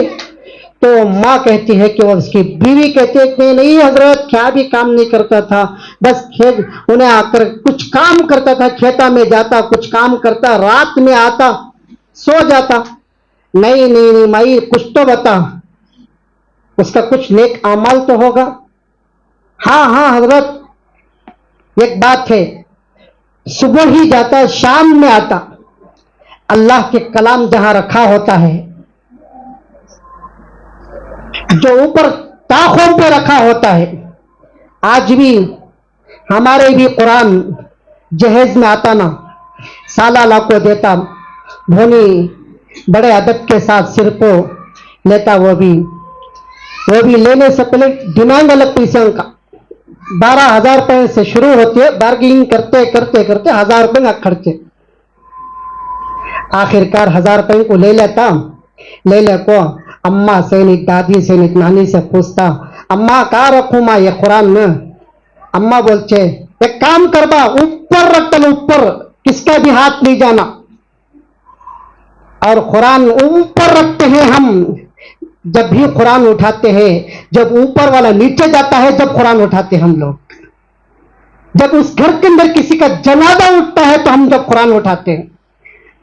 तो माँ कहती है कि वो उसकी बीवी कहती है कि नहीं हजरत क्या भी काम नहीं करता था, बस खेत उन्हें आकर कुछ काम करता था, खेता में जाता कुछ काम करता, रात में आता सो जाता। नहीं नहीं नहीं माई कुछ तो बता, उसका कुछ नेक अमाल तो होगा। हाँ हाँ हजरत एक बात है, सुबह ही जाता शाम में आता, अल्लाह के कलाम जहां रखा होता है, जो ऊपर ताखों पे रखा होता है, आज भी हमारे भी कुरान जहेज में आता ना, सालाला को देता, भोनी बड़े अदब के साथ सिर को लेता, वो भी लेने से पहले डिमांड अलग पैसे का 12,000 रुपए से शुरू होती है, बार्गेनिंग करते करते करते 1,000 रुपए का खर्चे। आखिरकार 1,000 रुपए को ले लेता, ले ले को अम्मा से नहीं, दादी से नहीं, नानी से पूछता, अम्मा कहाँ रखूं माँ ये कुरान में? अम्मा बोलते एक काम करबा ऊपर रखता, ऊपर किसका भी हाथ नहीं जाना, और कुरान ऊपर रखते हैं हम। जब भी कुरान उठाते हैं, जब ऊपर वाला नीचे जाता है, जब कुरान उठाते हैं हम लोग, जब उस घर के अंदर किसी का जनाजा उठता है तो हम जब कुरान उठाते हैं।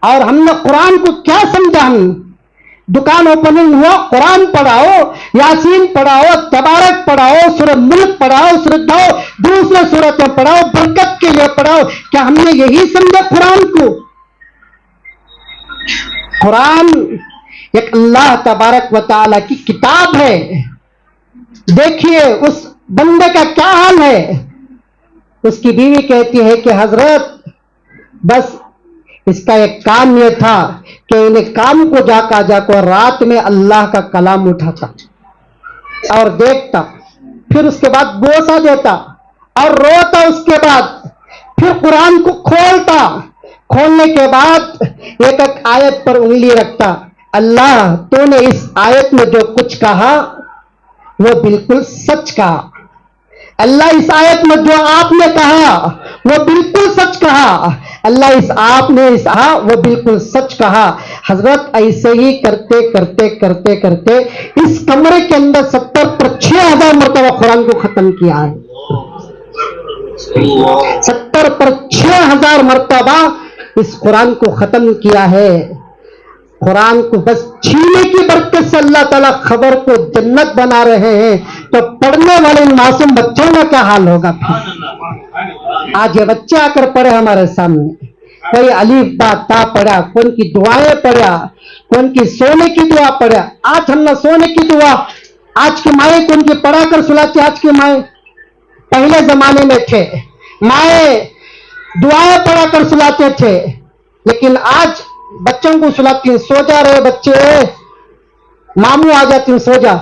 और हमने कुरान को क्या समझा, हम दुकान ओपनिंग हुआ कुरान पढ़ाओ, यासीन पढ़ाओ, तबारक पढ़ाओ, सूरह मुल्क पढ़ाओ, सूरह दूसरे सूरतें पढ़ाओ, बरकत के लिए पढ़ाओ। क्या हमने यही समझा कुरान को? कुरान एक अल्लाह तबारक व तआला की किताब है। देखिए उस बंदे का क्या हाल है। उसकी बीवी कहती है कि हजरत बस इसका एक काम यह था कि इन्हें काम को जाकर रात में अल्लाह का कलाम उठाता और देखता, फिर उसके बाद बोसा देता और रोता, उसके बाद फिर कुरान को खोलता, खोलने के बाद एक एक आयत पर उंगली रखता, अल्लाह तूने इस आयत में जो कुछ कहा वो बिल्कुल सच कहा, अल्लाह इस आयत में जो आपने कहा वो बिल्कुल सच कहा, अल्लाह इस आपने इस वो बिल्कुल सच कहा। हजरत ऐसे ही करते करते करते करते इस कमरे के अंदर 70 पर 6,000 मरतबा कुरान को खत्म किया है। 70 पर 6,000 मरतबा इस कुरान को खत्म किया है। कुरान को बस छीने की बरकत से अल्लाह ताला खबर को जन्नत बना रहे हैं, तो पढ़ने वाले मासूम बच्चों का क्या हाल होगा? फिर आज ये बच्चे आकर पढ़े हमारे सामने, कोई अलीफ बा ता पढ़ा, कौन की दुआएं पढ़ा, कौन की सोने की दुआ पढ़ा। आज हमने सोने की दुआ आज की माए कौन की पढ़ा कर सुलाती। आज की माए पहले जमाने में थे, माए दुआएं पढ़ा कर सुलाते थे, लेकिन आज बच्चों को सुलाती हैं, सो जा रहे बच्चे, मामू आ जाती हूँ, सो जा।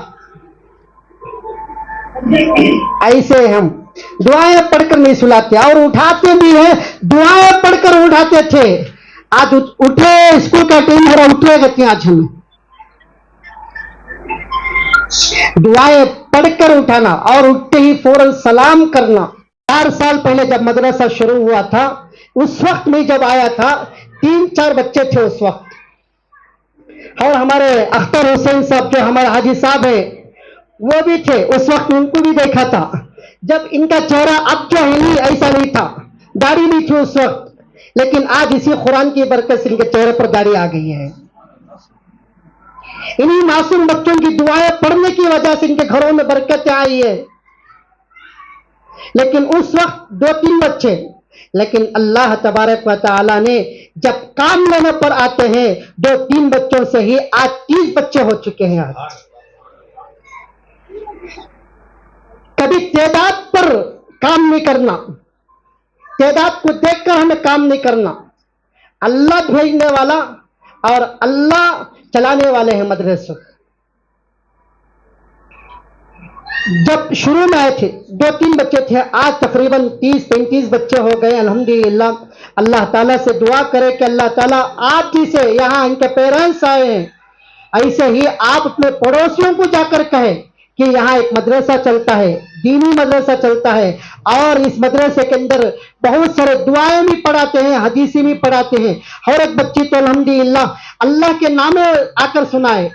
ऐसे हम दुआएं पढ़कर नहीं सुलाते और उठाते भी हैं, दुआएं पढ़कर उठाते थे। आज उठे, स्कूल का टाइम हो रहा, उठे कहते हैं आज हमें। दुआएं पढ़कर उठाना और उठते ही फौरन सलाम करना। 4 साल पहले जब मदरसा शुरू हुआ था, उस वक्त में जब आया था 3-4 बच्चे थे उस वक्त। और हमारे अख्तर हुसैन साहब जो हमारे हाजी साहब है वो भी थे उस वक्त, उनको भी देखा था। जब इनका चेहरा अब जो है नहीं, ऐसा नहीं था, दाढ़ी भी थी उस वक्त, लेकिन आज इसी कुरान की बरकत से इनके चेहरे पर दाढ़ी आ गई है। इन्हीं मासूम बच्चों की दुआएं पढ़ने की वजह से इनके घरों में बरकतें आई है। लेकिन उस वक्त 2-3 बच्चे, लेकिन अल्लाह तबारक व तआला ने जब काम लेने पर आते हैं 2-3 बच्चों से ही आज 30 बच्चे हो चुके हैं। आज कभी तादाद पर काम नहीं करना, तादाद को देखकर हमें काम नहीं करना। अल्लाह भेजने वाला और अल्लाह चलाने वाले हैं मदरसे। जब शुरू में आए थे 2-3 बच्चे थे, आज तकरीबन 30-35 बच्चे हो गए अल्हम्दुलिल्लाह। अल्लाह ताला से दुआ करें कि अल्लाह ताला आप जी से, यहाँ इनके पेरेंट्स आए हैं, ऐसे ही आप अपने पड़ोसियों को जाकर कहें कि यहाँ एक मदरसा चलता है, दीनी मदरसा चलता है, और इस मदरसे के अंदर बहुत सारे दुआएं भी पढ़ाते हैं, हदीसें भी पढ़ाते हैं। और एक बच्ची तो अल्हम्दुलिल्लाह अल्लाह के नामे आकर सुनाए,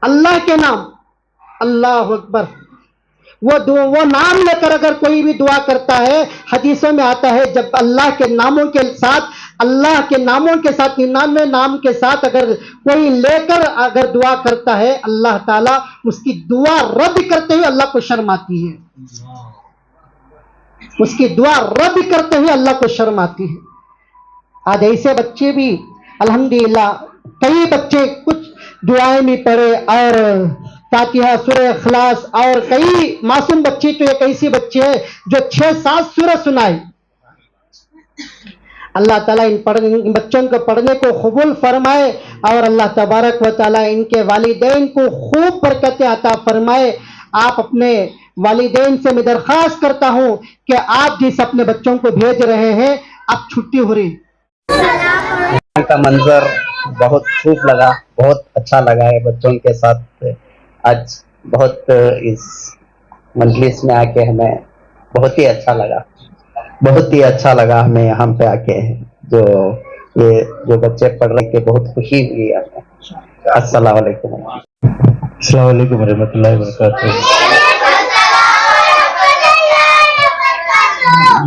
अल्लाह के नाम, अल्लाह अकबर। वो नाम लेकर अगर कोई भी दुआ करता है, हदीसों में आता है जब अल्लाह के नामों के साथ, अल्लाह के नामों के साथ, 99 नाम के साथ अगर कोई लेकर अगर दुआ करता है, अल्लाह ताला उसकी दुआ रद्द करते हुए अल्लाह को शर्म आती है। उसकी दुआ रद्द करते हुए अल्लाह को शर्म आती है। आज ऐसे बच्चे भी अल्हम्दुलिल्लाह, कई बच्चे कुछ दुआएं भी पढ़े और फातिहा, सूरह इखलास, और कई मासूम बच्चे तो एक ऐसी बच्चे है जो 6-7 सूरह सुनाए। अल्लाह ताला इन बच्चों को पढ़ने को कबूल फरमाए और अल्लाह तबारक व तआला इनके वालिदैन को खूब बरकतें अता फरमाए। आप अपने वालिदैन से मैं दरख्वास्त करता हूँ कि आप जिस अपने बच्चों को भेज रहे हैं, अब छुट्टी हो रही का मंजर बहुत खूब लगा, बहुत अच्छा लगा है बच्चों के साथ। आज बहुत इस मजलिस में आके हमें बहुत ही अच्छा लगा, बहुत ही अच्छा लगा हमें यहाँ पे आके। जो बच्चे पढ़ रहे के बहुत खुशी हुई हमें। अस्सलाम वालेकुम। अस्सलाम वालेकुम रहमतुल्लाहि व बरकातहू।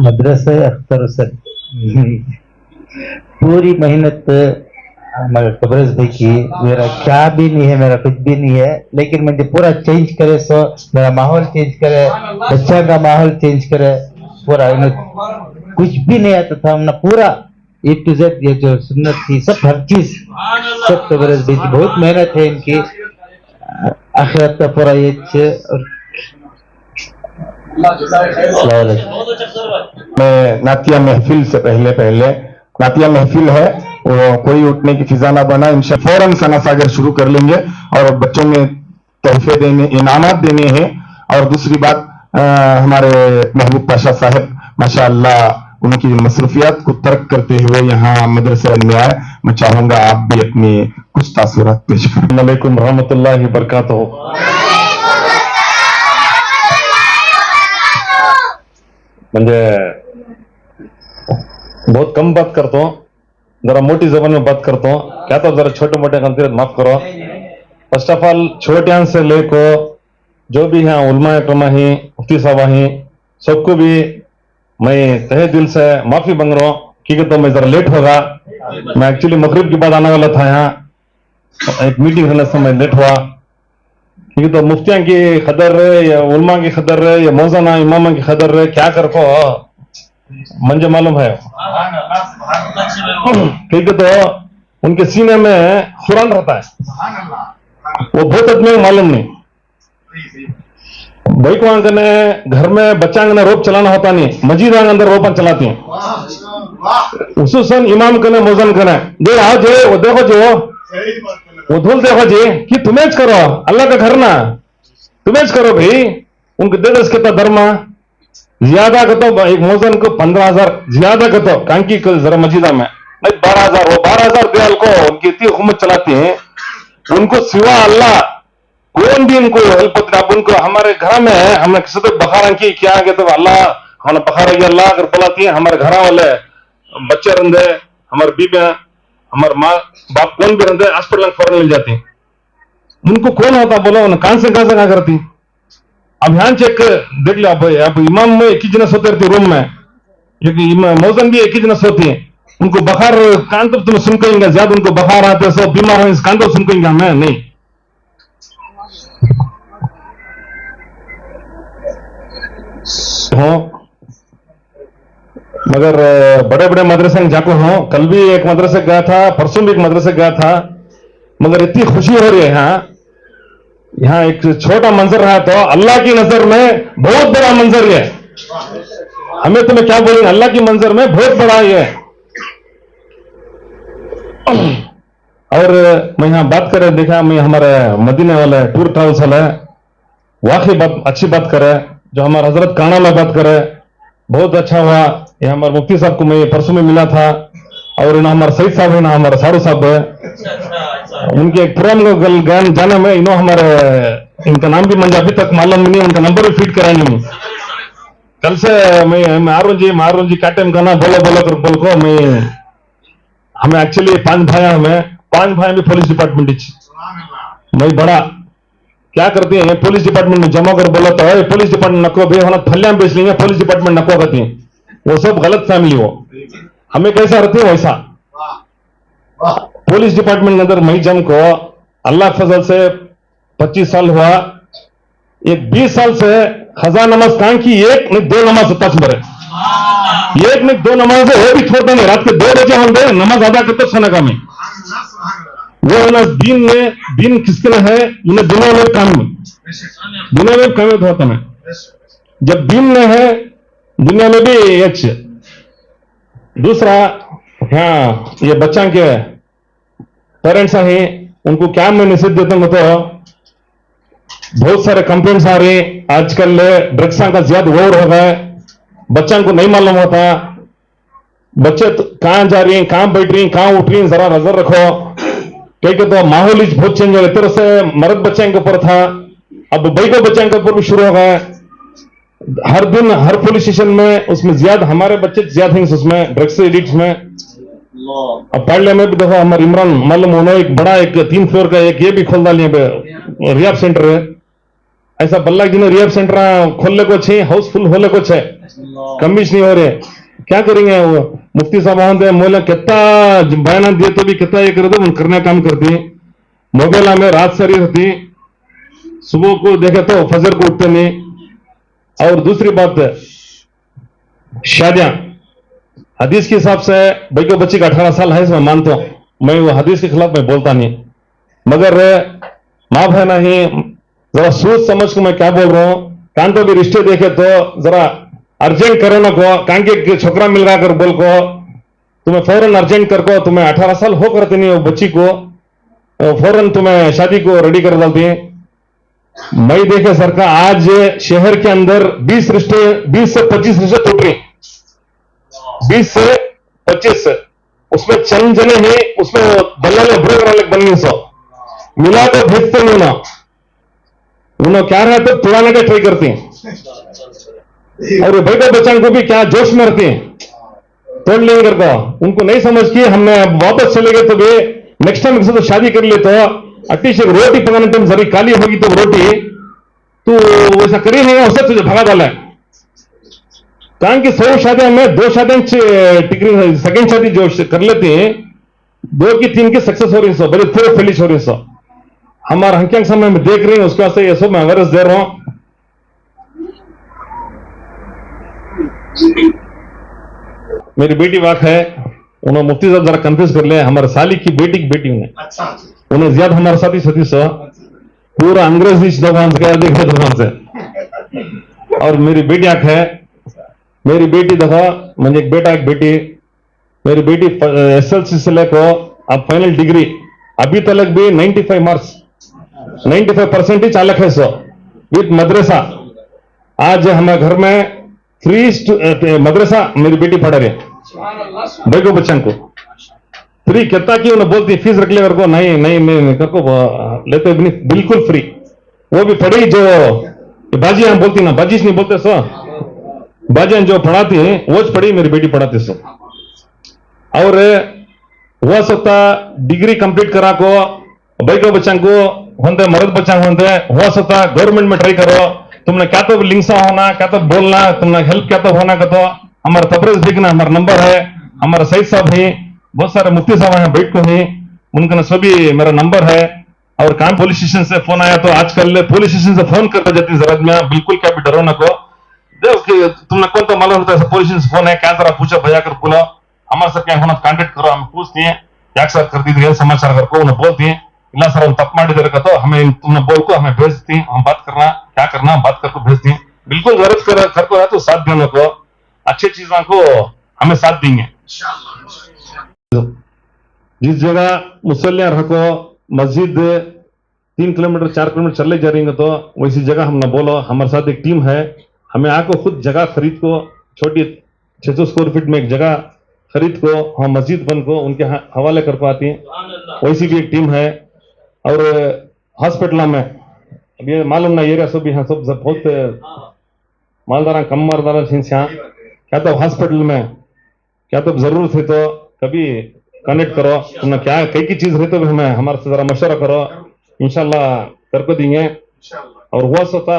मदरसे अख्तर हुसैन पूरी मेहनत हमारे तबरेज भाई की, मेरा क्या भी नहीं है, मेरा कुछ भी नहीं है, लेकिन मुझे पूरा चेंज करे, सो मेरा माहौल चेंज करे, बच्चा का माहौल चेंज करे, पूरा कुछ भी नहीं आता था हमने, पूरा A to Z ये जो सुन्नत थी सब, हर चीज सब तबरेज भाई की बहुत मेहनत है इनकी। आखिरत का पूरा ये मैं नातिया महफिल से पहले नातिया महफिल है, वो कोई उठने की फिजा ना बना, इंशाअल्लाह फौरन सना सागर शुरू कर लेंगे और बच्चों में तोहफे देने, इनामात देने हैं। और दूसरी बात, हमारे महबूब पाशा साहब माशाअल्लाह उनकी मसरूफियात को तर्क करते हुए यहाँ मदरसे में आए। मैं चाहूंगा आप भी अपनी कुछ तासुरात पेश करें। अस्सलाम वालेकुम रहमतुल्लाहि व बरकातहू। म्हणजे बहुत कम बात करतो, जरा मोटी जबान में बात करतो, क्या तो जरा छोटे मोटे गलती माफ करो। फर्स्ट ऑफ ऑल छोटियां से लेको जो भी हैं उलमा करमा ही, मुफ्ती साहब ही, सबको भी मैं तहे दिल से माफी मांग रहा हूँ क्योंकि तो मैं जरा लेट होगा। मैं एक्चुअली मगरिब के बाद आने वाला था, यहाँ एक मीटिंग होने से मैं लेट हुआ, क्योंकि तो मुफ्तियां की खदर रहे या उलमा की खदर रहे या मौजाना इमामा की खदर रहे, क्या कर को मुझे मालूम है क्योंकि तो उनके सीने में कुरान रहता है, वो बहुत आदमी को मालूम नहीं। भाई को आंगने घर में बच्चा आंगने रोप चलाना होता नहीं, मस्जिद अंदर रोपन चलाती हैं उसूसन इमाम कने मोजन कने दे आओ जे वो देखो जो वो धूल देखो जी कि तुम्हें करो अल्लाह का घर ना तुम्हें करो भाई। उनको दे दस कितना धर्म ज्यादा का तो एक मोजन को 15,000 ज्यादा का तो कांकी को जरा मस्जिदा में नहीं 12,000 वो 12,000 दयाल को उनकी इतनी हुकूमत चलाती हैं, उनको सिवा अल्लाह कौन भी उनको हेल्प होती। अब उनको हमारे घर में हमने किसी तो बखारा की क्या है तो अल्लाह हमने बखारा की अल्लाह अगर बुलाती है हमारे घर वाले बच्चे रंधे हमारे बीबे हमारे माँ बाप कौन भी रंधे हॉस्पिटल फौरन ले जाती हैं। उनको कौन होता बोलो कहां से क्या करती। अब यहाँ चेक देख लो अब इमाम में एक ही जन सोते रहती रूम में, क्योंकि मौजन भी एक ही जन सोती है। उनको बखार कान तो तुम्हें सुन कहेंगे ज्यादा उनको बखार आते सब बीमार हो कान तो सुन कहेंगे हमें नहीं। हो मगर बड़े बड़े मदरसे में जाको हूं, कल भी एक मदरसे गया था, परसों भी एक मदरसे गया था, मगर इतनी खुशी हो रही है यहाँ एक छोटा मंजर रहा तो अल्लाह की नजर में बहुत बड़ा मंजर है। हमें तो मैं क्या बोलूंगा, अल्लाह की मंजर में बहुत बड़ा ये। और मैं यहाँ बात करे देखा मैं हमारे मदीने वाले टूर ट्रैवल्स वाले वाकई बात अच्छी बात करे, जो हमारे हजरत काना में बात करे बहुत अच्छा हुआ। ये हमारे मुफ्ती साहब को मैं परसों में मिला था, और ना हमारे सईद साहब है ना हमारे सारू साहब है, उनके एक प्रोग्राम ज्ञान जाने में इन्हों हमारे इनका नाम भी मुझे अभी तक मालूम नहीं, उनका नंबर भी फीड कराया नहीं। कल से मैं मारून जी काटे का ना बोलो कर बोल को मैं हमें एक्चुअली 5 भाई हमें 5 भाई में पुलिस डिपार्टमेंट मैं बड़ा क्या करते हैं पुलिस डिपार्टमेंट में जमा कर बोला तो पुलिस डिपार्टमेंट नको भाई होना फल्या बेच लेंगे, पुलिस डिपार्टमेंट नको करती है, वो सब गलत फैमिली हो। हमें कैसा रहती है वैसा पुलिस डिपार्टमेंट के अंदर मई जम को अल्लाह फजल से 25 साल हुआ, एक 20 साल से हजार नमाज कहां की, एक नहीं 2 नमाज तक मरे, एक नहीं 2 नमाज है वो भी छोड़ते नहीं, रात के 2 बजे हम नमाज अदा करते सोने का में वो ना दिन किसके ना है उन्हें दुनिया में काम होता है, जब दिन में है दुनिया में भी एक दूसरा। हाँ ये बच्चा के पेरेंट्स हैं उनको क्या मैं मैसेज देता हूं तो बहुत सारे कंप्लेंट्स आ रही आजकल ड्रग्स का ज्यादा ओवर हो गया, बच्चों को नहीं मालूम होता बच्चे तो कहां जा रही हैं कहां बैठ रही हैं कहां उठ रही हैं, जरा नजर रखो क्योंकि तो माहौल बहुत चेंज हो गया। तरह से मर्द बच्चे के ऊपर था, अब बैठो बच्चे के ऊपर भी शुरू हो गया। हर दिन हर पुलिस स्टेशन में उसमें ज्यादा हमारे बच्चे ज्यादा हैं उसमें ड्रग्स एडिक्ट में। अब पार्ले में भी देखो हमारे इमरान मालूम होना एक बड़ा एक 3 फ्लोर का एक ये भी खोल डालिए रियाब सेंटर है, ऐसा बल्ला जी ने रियाब सेंटर खोलने को छे हाउसफुल होने को छे कमीज नहीं हो रहे, क्या करेंगे। वो मुफ्ती साहब आते मोला कितना बयान दिए तो भी कितना ये कर दो करने काम करती मोगेला में रात सारी रहती, सुबह को देखे तो फजर को उठते नहीं। और दूसरी बात शादियां हदीस के हिसाब से भाई को बच्चे का 18 साल है मैं मानता हूं, मैं वो हदीस के खिलाफ मैं बोलता नहीं, मगर माँ बहना ही जरा सोच समझ को मैं क्या बोल रहा हूं। कान तो भी रिश्ते देखे तो जरा अर्जेंट करो ना को कान के छोकरा मिल रहा कर बोल को तुम्हें फौरन अर्जेंट कर को, तुम्हें 18 साल हो करते नहीं वो बच्ची को फौरन तुम्हें शादी को रेडी कर डालती है। मैं देखे सरकार आज शहर के अंदर 20 से 25 रिश्ते टूट रही, 20 से 25 उसमें चंद जने हैं उसमें दलाल ब्रोकर बन गए, सो मिला तो भेजते नहीं ना उन्होंने क्या रहा तो तोड़ाने का ट्राई करते हैं, और भाई को बच्चों को भी क्या जोश में रहते हैं तोड़ लेंगे करके उनको नहीं समझ के हमने वापस चले गए तो भी नेक्स्ट टाइम किसी तो शादी कर ले तो एटलीस्ट एक रोटी पकाने टाइम जरी काली होगी तो रोटी तो वैसा करी नहीं उससे तुझे भगा डाला है। कारण कि 100 शादियां में 2 शादियां सेकेंड शादी जो कर लेते हैं 2 की 3 की सक्सेस हो रही है, बड़े थोड़े फेलिश हो रही है। हमारे हंकियांग समय में देख रहे हैं उसके वास्ते ये सब मैं अवेयरनेस दे रहा हूं। मेरी बेटी वाक है, उन्हें मुफ्ती साहब जरा कंफ्यूज कर लिया, हमारे साली की बेटी उन्हें उन्हें ज्यादा हमारे साथी सती सो पूरा अंग्रेजी दुकान से देखे दुकान से। और मेरी बेटी आंख है, मेरी बेटी देखो, मुझे एक बेटा एक बेटी, मेरी बेटी SLC से लेकर अब फाइनल डिग्री अभी तक भी 95 मार्क्स 95% ही चालक है सो विद मदरसा। आज हमारे घर में फ्री मदरसा मेरी बेटी पढ़ रही है, देखो बच्चों को फ्री कहता कि उन्हें बोलती फीस रख ले कर को, नहीं कर को लेते भी नहीं, बिल्कुल फ्री। वो भी पढ़ी जो बाजी हम बोलती ना, बाजी नहीं बोलते सो, बाजी जो पढ़ाती है वो पढ़ी मेरी बेटी पढ़ाती सो। और वह सकता डिग्री कंप्लीट करा को भाई को बच्चों को होंगे, मर्द बच्चा होंगे, हो सकता गवर्नमेंट में ट्राई करो, तुमने क्या तो लिंक्सा होना, क्या तो बोलना, तुमने हेल्प क्या तो होना का, तो हमारा तबरेज देखना, हमारा नंबर है, हमारा सईद साहब है, बहुत सारे मुफ्ती साहब हैं बैठ को ही, उनका सभी मेरा नंबर है। और काम पुलिस स्टेशन से फोन आया तो आजकल पुलिस स्टेशन से फोन करता जाती है जरूरत में, बिल्कुल क्या भी डरो ना को, देखो तुमने कौन तो मालूम होता है पुलिस स्टेशन से फोन है क्या, जरा पूछो भैया कर बोलो हमारे साथ क्या होना, कांटेक्ट करो, हम पूछते हैं क्या सर कर दी समाचार कर को, उन्हें बोलती हैं इला सर हम तप मार दे रखा, तो हमें तुमने बोल को हमें भेजती हैं, हम बात करना क्या करना बात करके भेजती हैं, बिल्कुल जरूरत कर को है तो साथ देने को, अच्छी चीजों को हमें साथ देंगे। जिस जगह मुसल्लियां रखो, मस्जिद 3 किलोमीटर 4 किलोमीटर चले जा रही है, तो वैसी जगह हम न बोलो, हमारे साथ एक टीम है, हमें आको खुद जगह खरीद को, छोटी 600 स्क्वायर फीट में एक जगह खरीद को हम मस्जिद बन को उनके हवाले कर पाती हैं, वैसी भी एक टीम है। और हॉस्पिटल में अब ये मालूम ना एरिया सब यहाँ सब बहुत मालदारा कम मालदारा क्या तो हॉस्पिटल में क्या तो जरूरत है तो कभी कनेक्ट करो, तुमने क्या कई की चीज रही तो भी हमें हमारे से जरा मशवरा करो, इंशाल्लाह करके देंगे। और हुआ सोता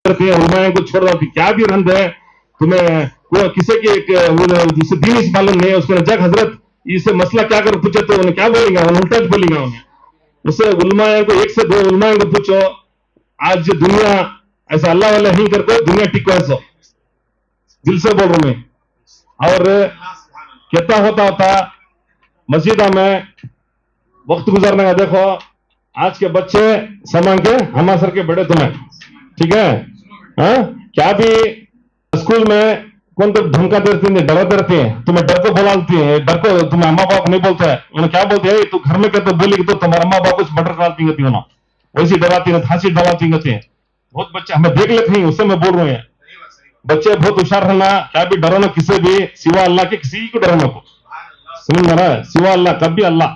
को छोड़ दो क्या भी रंध है तुम्हें वो किसी की जिसे दीन इस मालूम नहीं है, उसको जग हजरत इससे मसला क्या कर पूछे तो उन्हें क्या बोलेंगे, उल्टा बोलेंगे उन्हें, उससे उलमाए को 1 से 2 उलमाए को पूछो, आज दुनिया ऐसा अल्लाह वाला नहीं करते, दुनिया टिको ऐसा दिल से बोल रहा मैं। और कहता होता मस्जिदा में वक्त गुजारने का, देखो आज के बच्चे समान के हमारे सर के बड़े तुम्हें, ठीक है हाँ, क्या भी स्कूल में कौन तो धमका देती है, डरा देती है, तुम्हें डर को बोलाती है, डर को तुम्हें अम्मा बाप नहीं बोलता है, उन्हें क्या बोलते हैं तू घर में कहते बोलेगी तो तुम्हारे अम्मा बाप कुछ मर्डर कराती है ना, वैसी डराती है, फांसी डराती है। बहुत बच्चे हमें देख लेते हैं, उससे मैं बोल रहे हैं बच्चे बहुत होशियार रहना, क्या भी डरो ना किसी भी सिवा अल्लाह के, किसी को डरो ना को, समझ में रहा है, सिवा अल्लाह कभी अल्लाह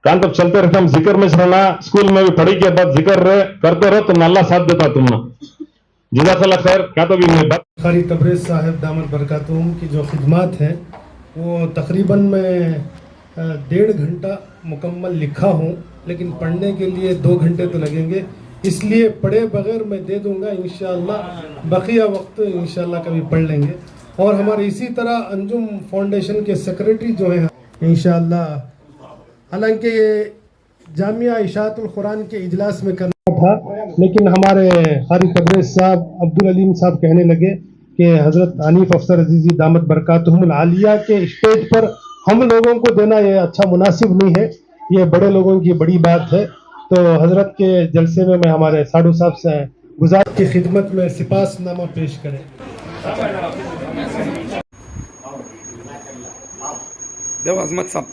कान तब चलते रहते, हम जिक्र में रहना, स्कूल में भी पढ़ी के बाद जिक्र करते रहो तो अल्लाह साथ देता तुमने, जज़ाकल्लाह खैर। क्या तो भी मैं बात कारी तबरेज़ साहब दामद बरकातुहुम की जो खिदमात हैं वो तकरीबन मैं 1.5 घंटा मुकम्मल लिखा हूँ, लेकिन पढ़ने के लिए 2 घंटे तो लगेंगे, इसलिए पढ़े बगैर मैं दे दूँगा इंशाअल्लाह, बकिया वक्त इंशाअल्लाह कभी पढ़ लेंगे। और हमारे इसी तरह अंजुम फाउंडेशन के सेक्रेटरी जो हैं इंशाअल्लाह, हालांकि ये जामिया इशाअतुल कुरान के इजलास में करना था, लेकिन हमारे कारी तबरेज़ साहब अब्दुल अलीम साहब कहने लगे कि हज़रत हनीफ अफसर अजीज़ी दामत बरकातुहुमुल आलिया के स्टेज पर हम लोगों को देना ये अच्छा मुनासिब नहीं है, ये बड़े लोगों की बड़ी बात है। तो हज़रत के जलसे में मैं हमारे साधु साहब से गुज़ारिश की खिदमत में सिपासनामा पेश करें। देव अजमत साहब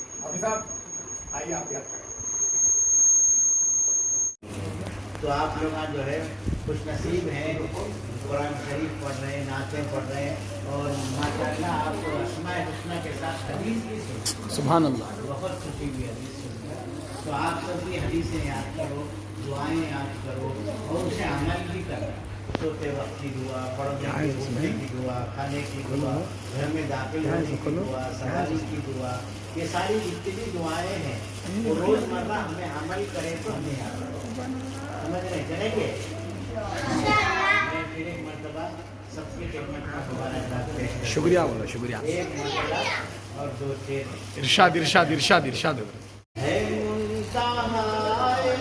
तो आप लोग जो है खुश नसीब हैं, कुरान शरीफ पढ़ रहे हैं, नाते पढ़ रहे हैं, और माशाअल्लाह आपको अस्माए हुस्ना के साथ हदीस भी सुन, सुभान अल्लाह, बहुत खुशी भी हदीस सुन। तो आप सब भी हदीसें याद करो, दुआएं याद करो और उसे अमल भी करो। सोते वक्त की दुआ, पढ़ने की दुआ, खाने की दुआ, घर में दाखिल होने की दुआ, सवारी की दुआ, ये सारी जितनी दुआएं हैं वो रोजमर्रा हमें अमल करें तो हमें याद रहो, समझ रहे चलेंगे। मैं फिर एक मरतबा सबकी खिदमत में दोबारा शुक्रिया बोलो, शुक्रिया। एक मरतबा और 2 शेर इरशाद इरशाद इरशाद इरशाद है मुंतहाए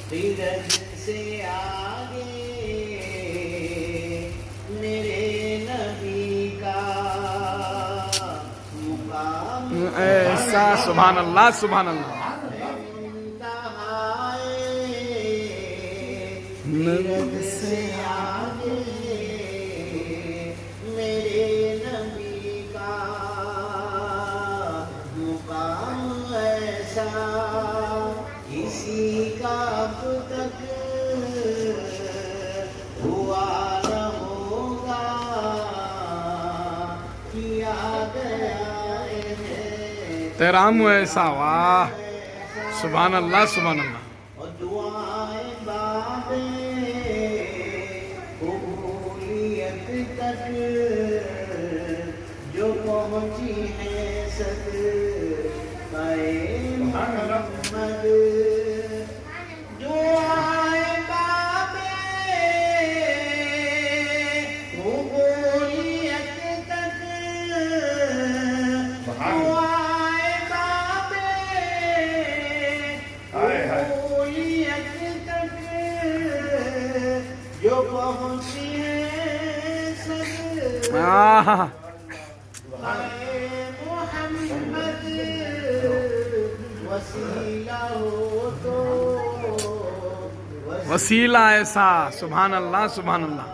फिरज से ऐसा सुभान अल्लाह सुभान अल्लाह से आगे मेरे नबी का मुकाम ऐसा किसी का अब तक हुआ न होगा किया गया है तेराम ऐसा वाह सुभान अल्लाह सुभान अल्लाह और दुआएं बाबे कबूलियत तक जो पहुंची है सद पाए मोहम्मद दुआएं बाबे कबूलियत तक दुआएं बाबे कबूलियत तक जो पहुंची है सद आहा मोहम्मद वसीला हो तो वसीला ऐसा सुभान अल्लाह सुभान अल्लाह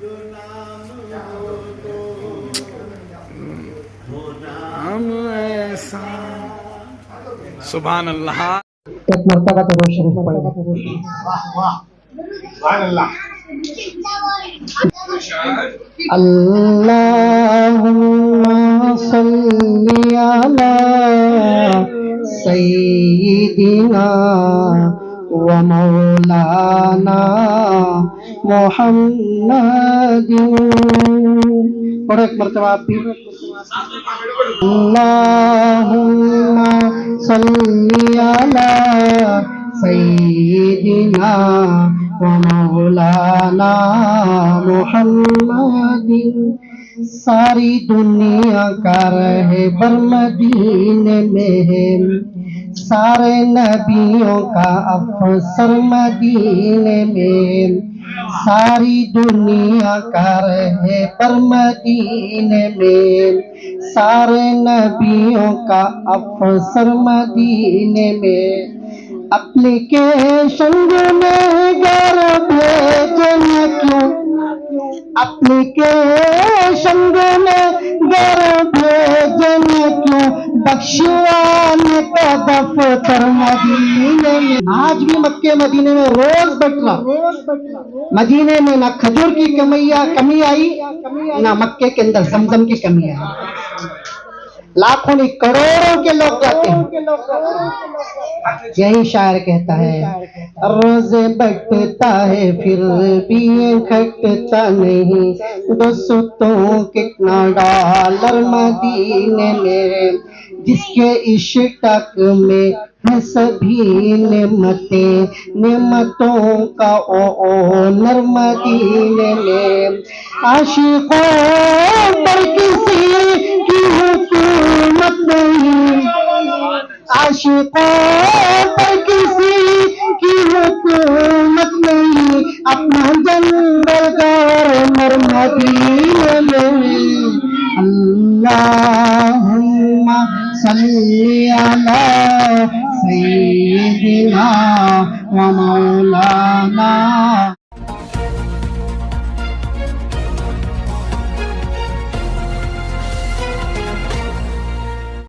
जो नाम हो तो वो नाम हम ऐसा सुभान अल्लाह एक मरतबा तो शरीफ पढ़ेगा। अल्लाहुम्मा सल्ली अला सय्यिदिना व मौलाना मुहम्मदिन। पढ़ो एक मरतबा आप भी। अल्लाहुम्मा सल्ली अला सय्यिदिना व मौलाना मुहम्मदिन। सारी दुनिया का रहे बर मदीने में, सारे नबियों का अफसर मदीने में, सारी दुनिया का रहे बर मदीने में, सारे नबियों का अफसर मदीने में। एप्लीकेशन में घर भेजन क्यों, एप्लीकेशन में घर भेजन क्यों, बख्शवाने का दफ्तर मदीने में। आज भी मक्के मदीने में रोज बटला, मदीने में ना खजूर की कमी आई, ना मक्के के अंदर जमजम की कमी आई। लाखों नहीं करोड़ों के लोग जाते हैं। यही शायर कहता है, रोजे बटता है फिर भी घटता नहीं, 200 कितना डॉलर मदीने में। जिसके इश्क में है सभी नेमतें, नेमतों का ओनर मदीने में। आशिकों पर किसी की हुकूमत नहीं, आशिकों पर किसी की हुकूमत नहीं, अपना जंगल गौर मदीने में। अल्लाहुम्मा सल्ली अला सय्यिदिना व मौलाना